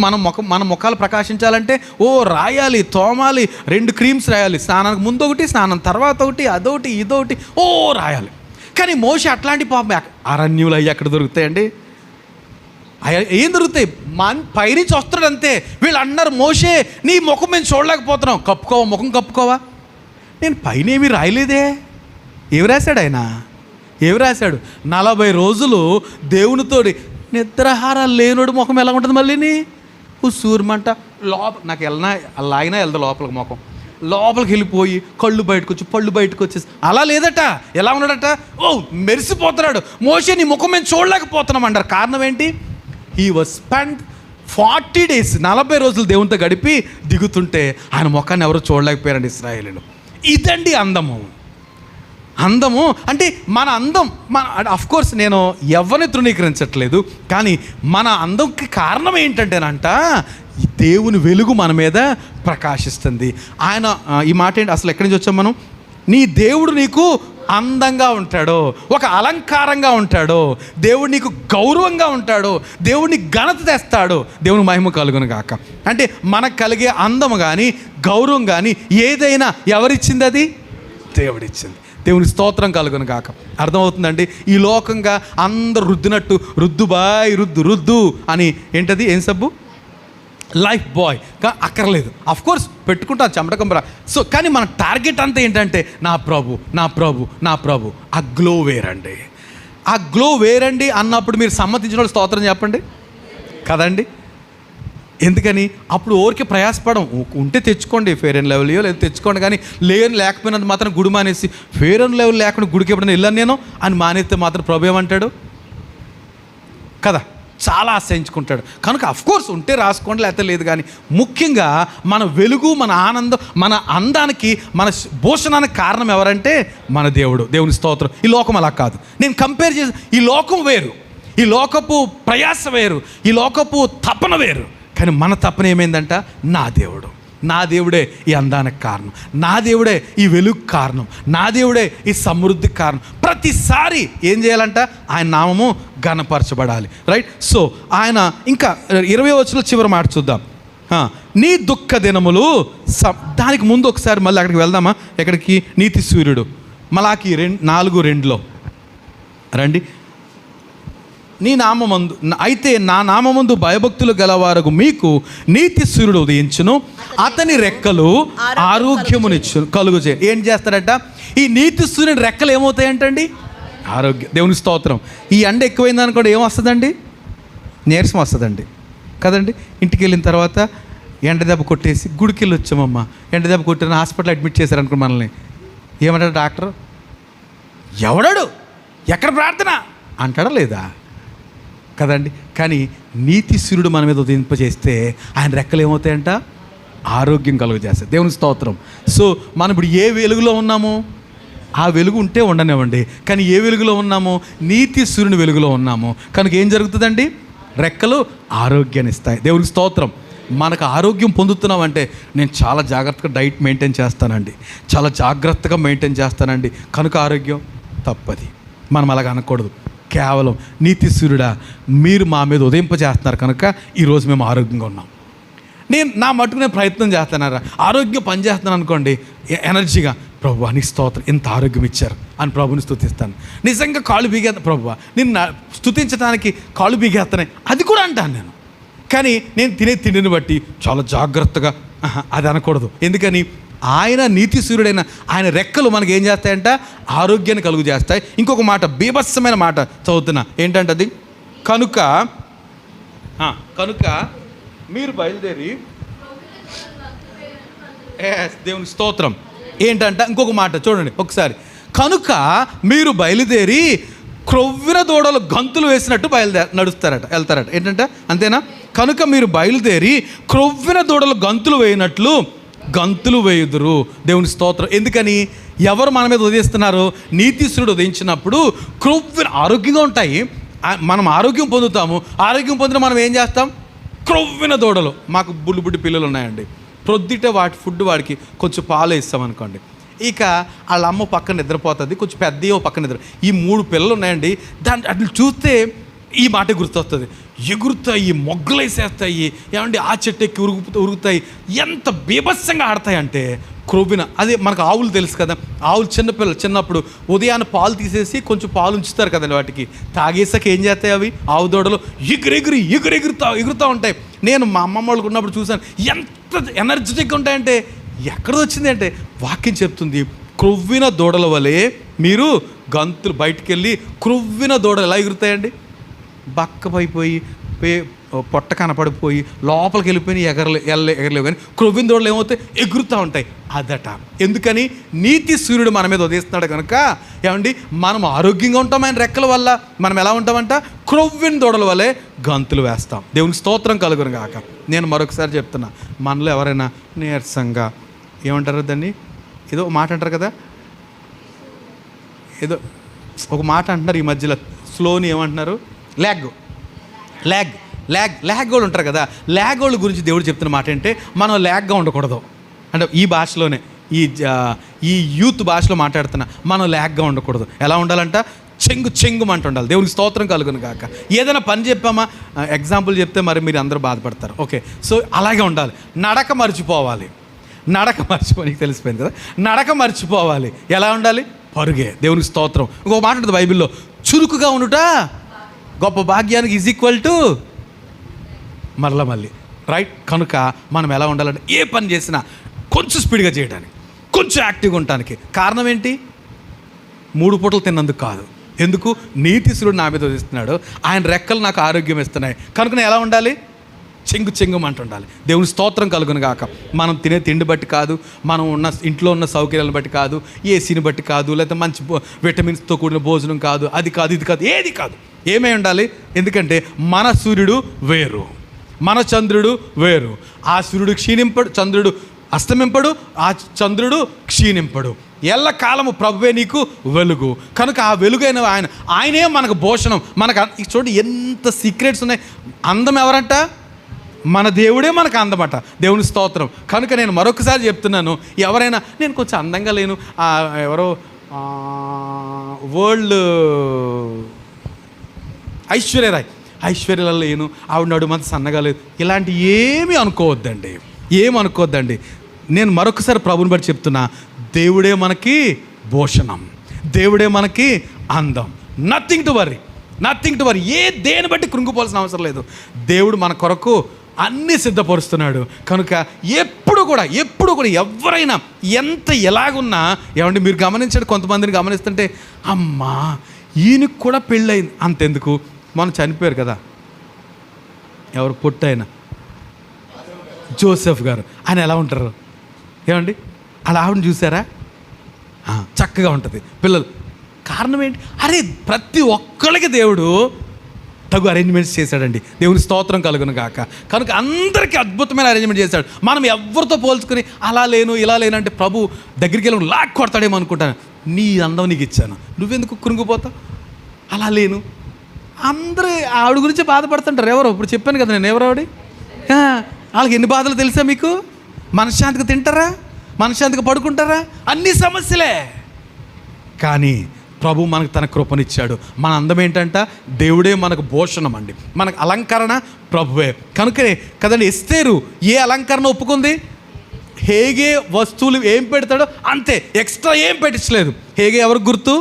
మన ముఖాలు ప్రకాశించాలంటే రాయాలి, తోమాలి, 2 క్రీమ్స్ రాయాలి, స్నానానికి ముందు ఒకటి, స్నానం తర్వాత ఒకటి, అదొకటి ఇదొకటి రాయాలి. కానీ మోషే అట్లాంటి పాపం అరణ్యులు అయ్యి ఎక్కడ దొరుకుతాయండి? ఏం దొరుకుతాయి? పైనుంచి వస్తున్నాడు అంతే. వీళ్ళు అన్నారు, మోషే నీ ముఖం మేము చూడలేకపోతున్నాం, ముఖం కప్పుకోవా. నేను పైన ఏమీ రాయలేదే. ఏమి రాశాడు? 40 రోజులు దేవునితోటి నిద్రాహారాలు లేనోడు ముఖం ఎలా ఉంటుంది? మళ్ళీని సూర్యమంట నాకు లాగినా వెళ్దా లోపలికి, ముఖం లోపలికి వెళ్ళిపోయి కళ్ళు బయటకు వచ్చి పళ్ళు బయటకు వచ్చేసి అలా లేదట. ఎలా ఉన్నాడట? మెరిసిపోతున్నాడు. మోషే నీ ముఖం మేము చూడలేకపోతున్నాం అంటారు. కారణం ఏంటి? హీ వాజ్ స్పెండ్ 40 days 40 రోజులు దేవునితో గడిపి దిగుతుంటే ఆయన ముఖాన్ని ఎవరు చూడలేకపోయారండి ఇశ్రాయేలీలు. ఇదండి అందము అంటే మన అందం. అఫ్కోర్స్ నేను ఎవరిని తృణీకరించట్లేదు, కానీ మన అందంకి కారణం ఏంటంటేనంట దేవుని వెలుగు మన మీద ప్రకాశిస్తుంది. ఆయన ఈ మాట ఏంటి అసలు ఎక్కడి నుంచి వచ్చాం మనం? నీ దేవుడు నీకు అందంగా ఉంటాడో, ఒక అలంకారంగా ఉంటాడో, దేవుడు నీకు గౌరవంగా ఉంటాడో, దేవుడిని ఘనత తెస్తాడో, దేవుని మహిమ కలుగును గాక. అంటే మనకు కలిగే అందము కానీ గౌరవం కానీ ఏదైనా ఎవరిచ్చింది? అది దేవుడిచ్చింది. దేవుని స్తోత్రం కలుగును గాక. అర్థమవుతుందండి? ఈ లోకంగా అందరు రుద్దినట్టు రుద్దు అని ఏంటది? ఏం సబ్బు? లైఫ్ బాయ్ అక్కర్లేదు. అఫ్కోర్స్ పెట్టుకుంటాను చెమటకంబర. సో కానీ మన టార్గెట్ అంతా ఏంటంటే నా ప్రభు. ఆ గ్లో వేరండి అన్నప్పుడు మీరు సమ్మతించిన వాళ్ళు స్తోత్రం చెప్పండి కదండి. ఎందుకని? అప్పుడు ఊరికే ప్రయాసపడం. ఉంటే తెచ్చుకోండి ఫెయిర్ అండ్ లెవెల్ లేదా తెచ్చుకోండి, కానీ లేకపోయినంత మాత్రం గుడి మానేసి ఫెయిర్ అండ్ లెవెల్ లేకుండా గుడికి ఎప్పుడైనా వెళ్ళాను నేను అని మానేస్తే మాత్రం ప్రభు ఏమంటాడు కదా? చాలా ఆశ్రయించుకుంటాడు. కనుక అఫ్కోర్స్ ఉంటే రాసుకోండి, లేకపోతే లేదు. కానీ ముఖ్యంగా మన వెలుగు, మన ఆనందం, మన అందానికి, మన భూషణానికి కారణం ఎవరంటే మన దేవుని స్తోత్రం. ఈ లోకం అలా కాదు. నేను కంపేర్ చేసి ఈ లోకం వేరు, ఈ లోకపు ప్రయాస వేరు, ఈ లోకపు తపన వేరు. కానీ మన తపన ఏమైందంట? నా దేవుడు. నా దేవుడే ఈ అందానికి కారణం, నా దేవుడే ఈ వెలుగు కారణం, నా దేవుడే ఈ సమృద్ధికి కారణం. ప్రతిసారి ఏం చేయాలంట? ఆయన నామము ఘనపరచబడాలి. రైట్. సో ఆయన ఇంకా 20వ వచనంలో చివరి మాట చూద్దాం. నీ దుఃఖ దినములు దానికి ముందు ఒకసారి మళ్ళీ అక్కడికి వెళ్దామా? ఎక్కడికి? నీతి సూర్యుడు. మలాకి 4:2 రండి. నీ నామమందు అయితే నా నామమందు భయభక్తులు గలవారు మీకు నీతి సూర్యుడు ఉదయించును, అతని రెక్కలు ఆరోగ్యమునిచ్చు కలుగు చేయ. ఏం చేస్తాడట? ఈ నీతి సూర్యుని రెక్కలు ఏమవుతాయంటండి? ఆరోగ్యం. దేవుని స్తోత్రం. ఈ ఎండ ఎక్కువైంది అనుకోండి, ఏమొస్తుందండి? నీరసం వస్తుందండి కదండి. ఇంటికి వెళ్ళిన తర్వాత ఎండ దెబ్బ కొట్టేసి గుడికి వెళ్ళి వచ్చామమ్మా, ఎండ దెబ్బ కొట్టిన హాస్పిటల్ అడ్మిట్ చేశారనుకో మనల్ని. ఏమంటాడు డాక్టర్? ఎవడాడు, ఎక్కడ ప్రార్థన అంటాడా లేదా? కదండి. కానీ నీతి సూర్యుడు మన మీద ఉదయింపజేస్తే ఆయన రెక్కలు ఏమవుతాయంట? ఆరోగ్యం కలుగు చేస్తాయి. దేవుని స్తోత్రం. సో మనం ఇప్పుడు ఏ వెలుగులో ఉన్నాము? ఆ వెలుగు ఉంటే ఉండనివ్వండి. కానీ ఏ వెలుగులో ఉన్నాము? నీతి సూర్యుని వెలుగులో ఉన్నాము. కనుక ఏం జరుగుతుందండి? రెక్కలు ఆరోగ్యాన్ని ఇస్తాయి. దేవునికి స్తోత్రం. మనకు ఆరోగ్యం పొందుతున్నామంటే నేను చాలా జాగ్రత్తగా డైట్ మెయింటైన్ చేస్తానండి, చాలా జాగ్రత్తగా మెయింటైన్ చేస్తానండి, కనుక ఆరోగ్యం. తప్పది. మనం అలాగ అనకూడదు. కేవలం నీతి సూర్యుడా మీరు మా మీద ఉదయింపజేస్తున్నారు కనుక ఈరోజు మేము ఆరోగ్యంగా ఉన్నాం. నా మటుకు నేను ప్రయత్నం చేస్తున్నారా, ఆరోగ్యం పనిచేస్తున్నాను అనుకోండి, ఎనర్జీగా ప్రభువా నీ స్తోత్రం, ఎంత ఆరోగ్యం ఇచ్చారు అని ప్రభుని స్తుతిస్తాను. నిజంగా కాళ్ళు బీగేస్తా, ప్రభువా నిన్ను స్తుతించడానికి కాళ్ళు బీగేస్తున్నాయి అది కూడా అంటాను నేను. కానీ నేను తినే తిండిని బట్టి చాలా జాగ్రత్తగా అది అనకూడదు. ఎందుకని? ఆయన నీతి సూర్యుడైన ఆయన రెక్కలు మనకి ఏం చేస్తాయంట? ఆరోగ్యాన్ని కలుగు చేస్తాయి. ఇంకొక మాట, బీభత్సమైన మాట చదువుతున్నా, ఏంటంటది? కనుక మీరు బయలుదేరి, దేవుని స్తోత్రం. ఏంటంట? ఇంకొక మాట చూడండి ఒకసారి. కనుక మీరు బయలుదేరి క్రొవ్విన దూడలు గంతులు వేసినట్టు వెళ్తారట. ఏంటంటే అంతేనా? కనుక మీరు బయలుదేరి క్రొవ్విన దూడలు గంతులు వేయనట్లు గంతులు వేయుదురు. దేవుని స్తోత్రం. ఎందుకని? ఎవరు మన మీద ఉదయిస్తున్నారు? నీతిశ్వరుడు ఉదయించినప్పుడు క్రొవ్విన ఆరోగ్యంగా ఉంటాయి, మనం ఆరోగ్యం పొందుతాము. ఆరోగ్యం పొందిన మనం ఏం చేస్తాం? క్రొవ్విన దూడలు. మాకు బుడ్డి పిల్లలు ఉన్నాయండి. ప్రొద్దుటే వాటి ఫుడ్ వాడికి కొంచెం పాలు ఇస్తాం అనుకోండి, ఇక వాళ్ళ అమ్మ పక్కన నిద్రపోతుంది, కొంచెం పెద్ద పక్కన నిద్ర. ఈ 3 పిల్లలు ఉన్నాయండి. అట్లా చూస్తే ఈ మాట గుర్తొస్తుంది. ఎగురుతాయి, మొగ్గలేసేస్తాయి, ఏమండి ఆ చెట్టు ఎక్కి ఉరుగుతాయి. ఎంత బీభత్సంగా ఆడతాయి అంటే క్రొవ్విన. అదే మనకు ఆవులు తెలుసు కదా, ఆవులు చిన్నపిల్లలు చిన్నప్పుడు ఉదయాన్నే పాలు తీసేసి కొంచెం పాలు ఉంచుతారు కదండి, వాటికి తాగేసాక ఏం చేస్తాయి అవి? ఆవు దూడలు ఎగురుతూ ఉంటాయి. నేను మా అమ్మమ్మ వాళ్ళకు ఉన్నప్పుడు చూశాను, ఎంత ఎనర్జెటిక్గా ఉంటాయంటే. ఎక్కడ వచ్చింది అంటే వాక్యం చెప్తుంది, క్రొవ్విన దూడల వలె మీరు గంతులు. బయటికి వెళ్ళి క్రొవ్విన దూడలు ఎలా ఎగురుతాయండి? బక్కపైపోయి పొట్ట కనపడిపోయి లోపలికి వెళ్ళిపోయి ఎగరలేవు. కానీ క్రొవ్విన దూడలు ఏమవుతాయి? ఎగురుతూ ఉంటాయి. అదట. ఎందుకని? నీతి సూర్యుడు మన మీద ఉదయిస్తున్నాడు కనుక ఏమండి మనం ఆరోగ్యంగా ఉంటాం. ఆయన రెక్కల వల్ల మనం ఎలా ఉంటామంట? క్రొవ్విన దూడల వల్లే గంతులు వేస్తాం. దేవునికి స్తోత్రం కలుగును గాక. నేను మరొకసారి చెప్తున్నా, మనలో ఎవరైనా నీరసంగా, ఏమంటారు దాన్ని, ఏదో మాట అంటారు కదా, ఏదో ఒక మాట అంటున్నారు ఈ మధ్యలో, స్లోని ఏమంటున్నారు? ల్యాగ్ వాళ్ళు ఉంటారు కదా. ల్యాగ్ వాళ్ళ గురించి దేవుడు చెప్తున్న మాట ఏంటంటే, మనం ల్యాగ్గా ఉండకూడదు. అంటే ఈ భాషలోనే, ఈ యూత్ భాషలో మాట్లాడుతున్నా, మనం ల్యాగ్గా ఉండకూడదు. ఎలా ఉండాలంట? చెంగుమంట ఉండాలి. దేవునికి స్తోత్రం కలుగును కాక. ఏదైనా పని చెప్పామా, ఎగ్జాంపుల్ చెప్తే మరి మీరు అందరూ బాధపడతారు. ఓకే, సో అలాగే ఉండాలి. నడక మర్చిపోవాలి. నీకు తెలిసిపోయింది కదా, నడక మర్చిపోవాలి. ఎలా ఉండాలి? పరుగే. దేవునికి స్తోత్రం. ఇంకొక మాట ఉంటుంది బైబిల్లో, చురుకుగా ఉండుట గొప్ప భాగ్యానికి ఈజ్ ఈక్వల్ టు మళ్ళీ రైట్. కనుక మనం ఎలా ఉండాలంటే ఏ పని చేసినా కొంచెం స్పీడ్గా చేయడానికి, కొంచెం యాక్టివ్గా ఉండటానికి. కారణం ఏంటి? 3 పూటలు తిన్నందుకు కాదు. ఎందుకు? నీతిశ్వరుడు నా మీద వదిస్తున్నాడు, ఆయన రెక్కలు నాకు ఆరోగ్యం ఇస్తున్నాయి కనుక నేను ఎలా ఉండాలి? చెంగుమంట ఉండాలి. దేవుని స్తోత్రం కలుగును గాక. మనం తినే తిండి బట్టి కాదు, మనం ఉన్న ఇంట్లో ఉన్న సౌకర్యాలను బట్టి కాదు, ఏసీని బట్టి కాదు, లేకపోతే మంచి విటమిన్స్తో కూడిన భోజనం కాదు, అది కాదు ఇది కాదు, ఏది కాదు, ఏమై ఉండాలి? ఎందుకంటే మన సూర్యుడు వేరు, మన చంద్రుడు వేరు. ఆ సూర్యుడు క్షీణింపడు, చంద్రుడు అస్తమింపడు, ఆ చంద్రుడు క్షీణింపడు. ఎల్ల కాలము ప్రభువే నీకు వెలుగు. కనుక ఆ వెలుగైన ఆయనే మనకు భూషణం. మనకు చూడండి ఎంత సీక్రెట్స్ ఉన్నాయి. అందం ఎవరంట? మన దేవుడే మనకు అందమట. దేవుని స్తోత్రం. కనుక నేను మరొకసారి చెప్తున్నాను, ఎవరైనా నేను కొంచెం అందంగా లేను, ఎవరో వరల్డ్ ఐశ్వర్యలో లేను, ఆవిడ నడుమంత సన్నగా లేదు, ఇలాంటి ఏమీ అనుకోవద్దండి. నేను మరొకసారి ప్రభుని బట్టి చెప్తున్నా, దేవుడే మనకి భూషణం, దేవుడే మనకి అందం. Nothing to worry. దేని బట్టి కృంగిపోవాల్సిన అవసరం లేదు. దేవుడు మన కొరకు అన్నీ సిద్ధపరుస్తున్నాడు. కనుక ఎప్పుడు కూడా ఎవరైనా ఎంత ఎలాగున్నా, ఏమంటే మీరు గమనించండి, కొంతమందిని గమనిస్తుంటే అమ్మా ఈయనకి కూడా పెళ్ళయింది, అంతెందుకు మనం చనిపోయారు కదా, ఎవరు పుట్టైనా జోసెఫ్ గారు, ఆయన ఎలా ఉంటారు ఏమండి, అలా ఆవిడని చూసారా, చక్కగా ఉంటుంది, పిల్లలు. కారణం ఏంటి? అరే ప్రతి ఒక్కళ్ళకి దేవుడు తగు అరేంజ్మెంట్స్ చేశాడండి. దేవుని స్తోత్రం కలుగును గాక. కనుక అందరికీ అద్భుతమైన అరేంజ్మెంట్ చేశాడు. మనం ఎవరితో పోల్చుకుని అలా లేను ఇలా లేను అంటే ప్రభు దగ్గరికి వెళ్ళి లాక్ కొడతాడేమో అనుకుంటాను. నీ అందం నీకు ఇచ్చాను, నువ్వెందుకు కృంగిపోతావు? అలా లేను. అందరూ ఆవిడ గురించి బాధపడుతుంటారు. ఎవరో ఇప్పుడు చెప్పాను కదా నేను, ఎవరావిడ, వాళ్ళకి ఎన్ని బాధలు తెలుసా మీకు? మనశ్శాంతిగా తింటారా, మనశ్శాంతిగా పడుకుంటారా, అన్ని సమస్యలే. కానీ ప్రభు మనకు తన కృపనిచ్చాడు. మన అందం ఏంటంట, దేవుడే మనకు భూషణం అండి, మనకు అలంకరణ ప్రభువే. కనుకనే కదండి ఎస్తేరు ఏ అలంకరణ ఒప్పుకుంది? హేగే వస్తువులు ఏం పెడతాడో అంతే, ఎక్స్ట్రా ఏం పెట్టించలేదు. హేగే ఎవరికి గుర్తు?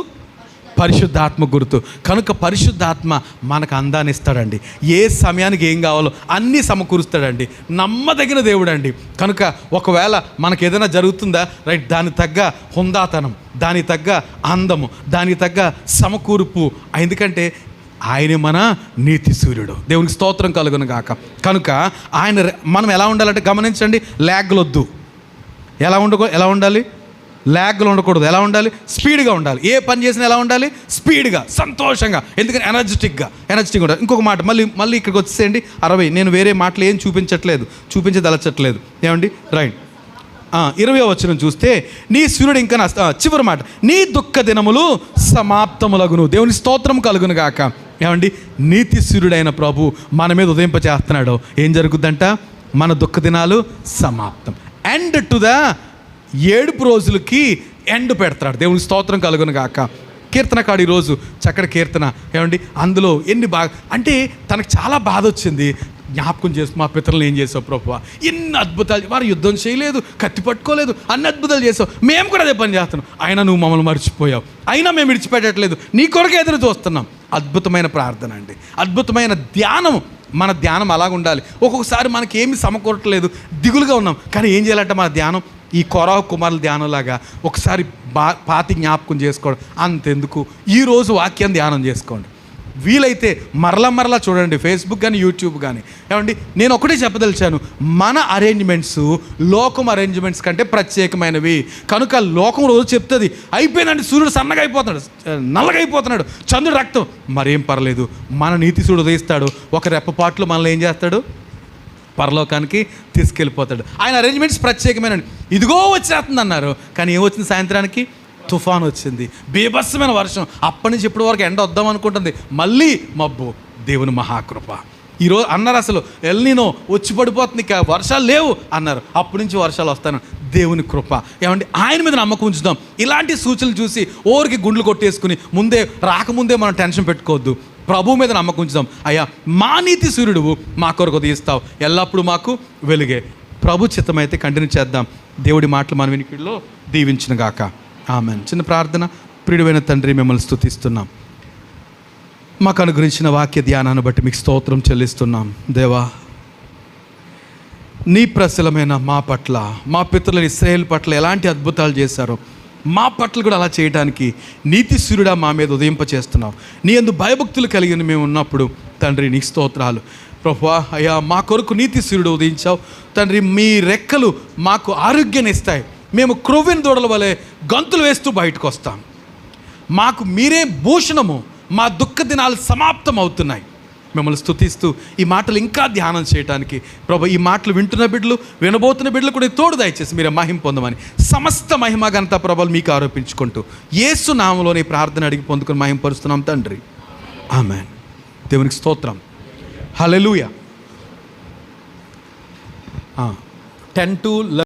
పరిశుద్ధాత్మ గుర్తు. కనుక పరిశుద్ధాత్మ మనకు అందాన్ని ఇస్తాడండి. ఏ సమయానికి ఏం కావాలో అన్నీ సమకూరుస్తాడండి. నమ్మదగిన దేవుడు అండి. కనుక ఒకవేళ మనకు ఏదైనా జరుగుతుందా, రైట్, దానికి తగ్గ హుందాతనం, దానికి తగ్గ అందము, దానికి తగ్గ సమకూర్పు. ఎందుకంటే ఆయనే మన నీతి సూర్యుడు. దేవునికి స్తోత్రం కలుగును గాక. కనుక ఆయన మనం ఎలా ఉండాలంటే గమనించండి, ల్యాగ్లొద్దు. ఎలా ఉండాలి? ల్యాగ్లు ఉండకూడదు. ఎలా ఉండాలి? స్పీడ్గా ఉండాలి. ఏ పని చేసినా ఎలా ఉండాలి? స్పీడ్గా, సంతోషంగా, ఎందుకంటే ఎనర్జెటిక్గా ఉండాలి. ఇంకొక మాట మళ్ళీ ఇక్కడికి వచ్చేసేయండి 60. నేను వేరే మాటలు ఏం చూపించదలచట్లేదు. ఏమండి, రైట్. 20వ వచనం చూస్తే, నీ సూర్యుడు ఇంకా చివరి మాట, నీ దుఃఖ దినములు సమాప్తములగును. దేవుని స్తోత్రం కలుగును గాక. ఏమండి, నీతి సూర్యుడైన ప్రభు మన మీద ఉదయింపచేస్తున్నాడు. ఏం జరుగుద్దంట? మన దుఃఖ దినాలు సమాప్తం. ఎండ్ టు ద 7 రోజులకి ఎండ్ పెడతాడు. దేవుని స్తోత్రం కలుగును గాక. కీర్తనకాడు ఈరోజు చక్కటి కీర్తన, ఏమండి, అందులో ఎన్ని బాగా అంటే తనకు చాలా బాధ వచ్చింది. జ్ఞాపకం చేసి మా పితరులను ఏం చేసావు ప్రభువా, ఎన్ని అద్భుతాలు, వారు యుద్ధం చేయలేదు, కత్తి పట్టుకోలేదు, అన్ని అద్భుతాలు చేసావు, మేము కూడా అదే పని చేస్తున్నాం, అయినా నువ్వు మమ్మల్ని మర్చిపోయావు, అయినా మేము విడిచిపెట్టట్లేదు, నీ కొరకు ఎదురు చూస్తున్నాం. అద్భుతమైన ప్రార్థన అండి, అద్భుతమైన ధ్యానం. మన ధ్యానం అలాగ ఉండాలి. ఒక్కొక్కసారి మనకి ఏమి సమకూరట్లేదు, దిగులుగా ఉన్నాం, కానీ ఏం చేయాలంటే మన ధ్యానం ఈ కొరాహు కుమారుల ధ్యానంలాగా ఒకసారి పాతి జ్ఞాపకం చేసుకోవడం. అంతెందుకు, ఈరోజు వాక్యం ధ్యానం చేసుకోండి. వీలైతే మరలా చూడండి, ఫేస్బుక్ కానీ యూట్యూబ్ కానీ. ఏమండి, నేను ఒకటే చెప్పదలిచాను, మన అరేంజ్మెంట్స్ లోకం అరేంజ్మెంట్స్ కంటే ప్రత్యేకమైనవి. కనుక లోకం రోజు చెప్తుంది అయిపోయిందండి, సూర్యుడు సన్నగా అయిపోతున్నాడు, నల్లగా అయిపోతున్నాడు, చంద్రుడు రక్తం, మరేం పర్లేదు, మన నీతి సూర్యుడు ఉదయిస్తాడు, ఒక రెప్పపాట్లు మనల్ని ఏం చేస్తాడు, పరలోకానికి తీసుకెళ్ళిపోతాడు. ఆయన అరేంజ్మెంట్స్ ప్రత్యేకమైనవి. ఇదిగో వచ్చేస్తుంది అన్నారు, కానీ ఏమొచ్చింది? సాయంత్రానికి తుఫాన్ వచ్చింది, బీభత్సమైన వర్షం. అప్పటి నుంచి ఇప్పటి వరకు ఎండ వద్దాం అనుకుంటుంది, మళ్ళీ మబ్బు. దేవుని మహాకృప. ఈరోజు అన్నారు అసలు ఎల్నినో వచ్చి పడిపోతుంది, ఇక వర్షాలు లేవు అన్నారు, అప్పటి నుంచి వర్షాలు వస్తాను. దేవుని కృప. ఏమంటే ఆయన మీద నమ్మకం ఉంచుదాం. ఇలాంటి సూచనలు చూసి ఓరికి గుండ్లు కొట్టేసుకుని రాకముందే మనం టెన్షన్ పెట్టుకోవద్దు. ప్రభు మీద నమ్మకం ఉంచుదాం. అయ్యా, మా నీతి సూర్యుడు మా కొరకు ఉదయిస్తావు, ఎల్లప్పుడూ మాకు వెలుగే. ప్రభు చిత్తమైతే కంటిన్యూ చేద్దాం. దేవుడి మాటలు మన వినికిడిలో దీవించును గాక. ఆమెన్. చిన్న ప్రార్థన. ప్రియుడైన తండ్రి, మిమ్మల్ని స్తుతిస్తున్నాం. మాకు అనుగ్రహించిన వాక్య ధ్యానాన్ని బట్టి మీకు స్తోత్రం చెల్లిస్తున్నాం. దేవా, నీ ప్రశలమైన మా పట్ల, మా పితరుల ఇశ్రాయేలు పట్ల ఎలాంటి అద్భుతాలు చేశారో మా పట్ల కూడా అలా చేయడానికి నీతి సూర్యుడా మా మీద ఉదయింపచేస్తున్నావు. నీ యందు భయభక్తులు కలిగిన మేము ఉన్నప్పుడు తండ్రి నీకు స్తోత్రాలు. ప్రభువా, అయ్యా, మా కొరకు నీతి సూర్యుడు ఉదయించావు తండ్రి. మీ రెక్కలు మాకు ఆరోగ్యాన్ని ఇస్తాయి. మేము క్రొవ్వెన దూడల వలె గంతులు వేస్తూ బయటకు వస్తాం. మాకు మీరే భూషణము. మా దుఃఖ దినాలు సమాప్తం అవుతున్నాయి. మిమ్మల్ని స్తుతిస్తూ ఈ మాటలు ఇంకా ధ్యానం చేయడానికి ప్రభు, ఈ మాటలు వింటున్న బిడ్డలు, వినబోతున్న బిడ్డలు కూడా తోడు దయచేసి మీరే మహిమ పొందమని, సమస్త మహిమ ఘనత ప్రభువులు మీకు ఆరోపించుకుంటూ యేసు నామములోని ప్రార్థన అడిగి పొందుకుని మహిమపరుస్తున్నాం తండ్రి. ఆమేన్. దేవునికి స్తోత్రం. హల్లెలూయా. 10 to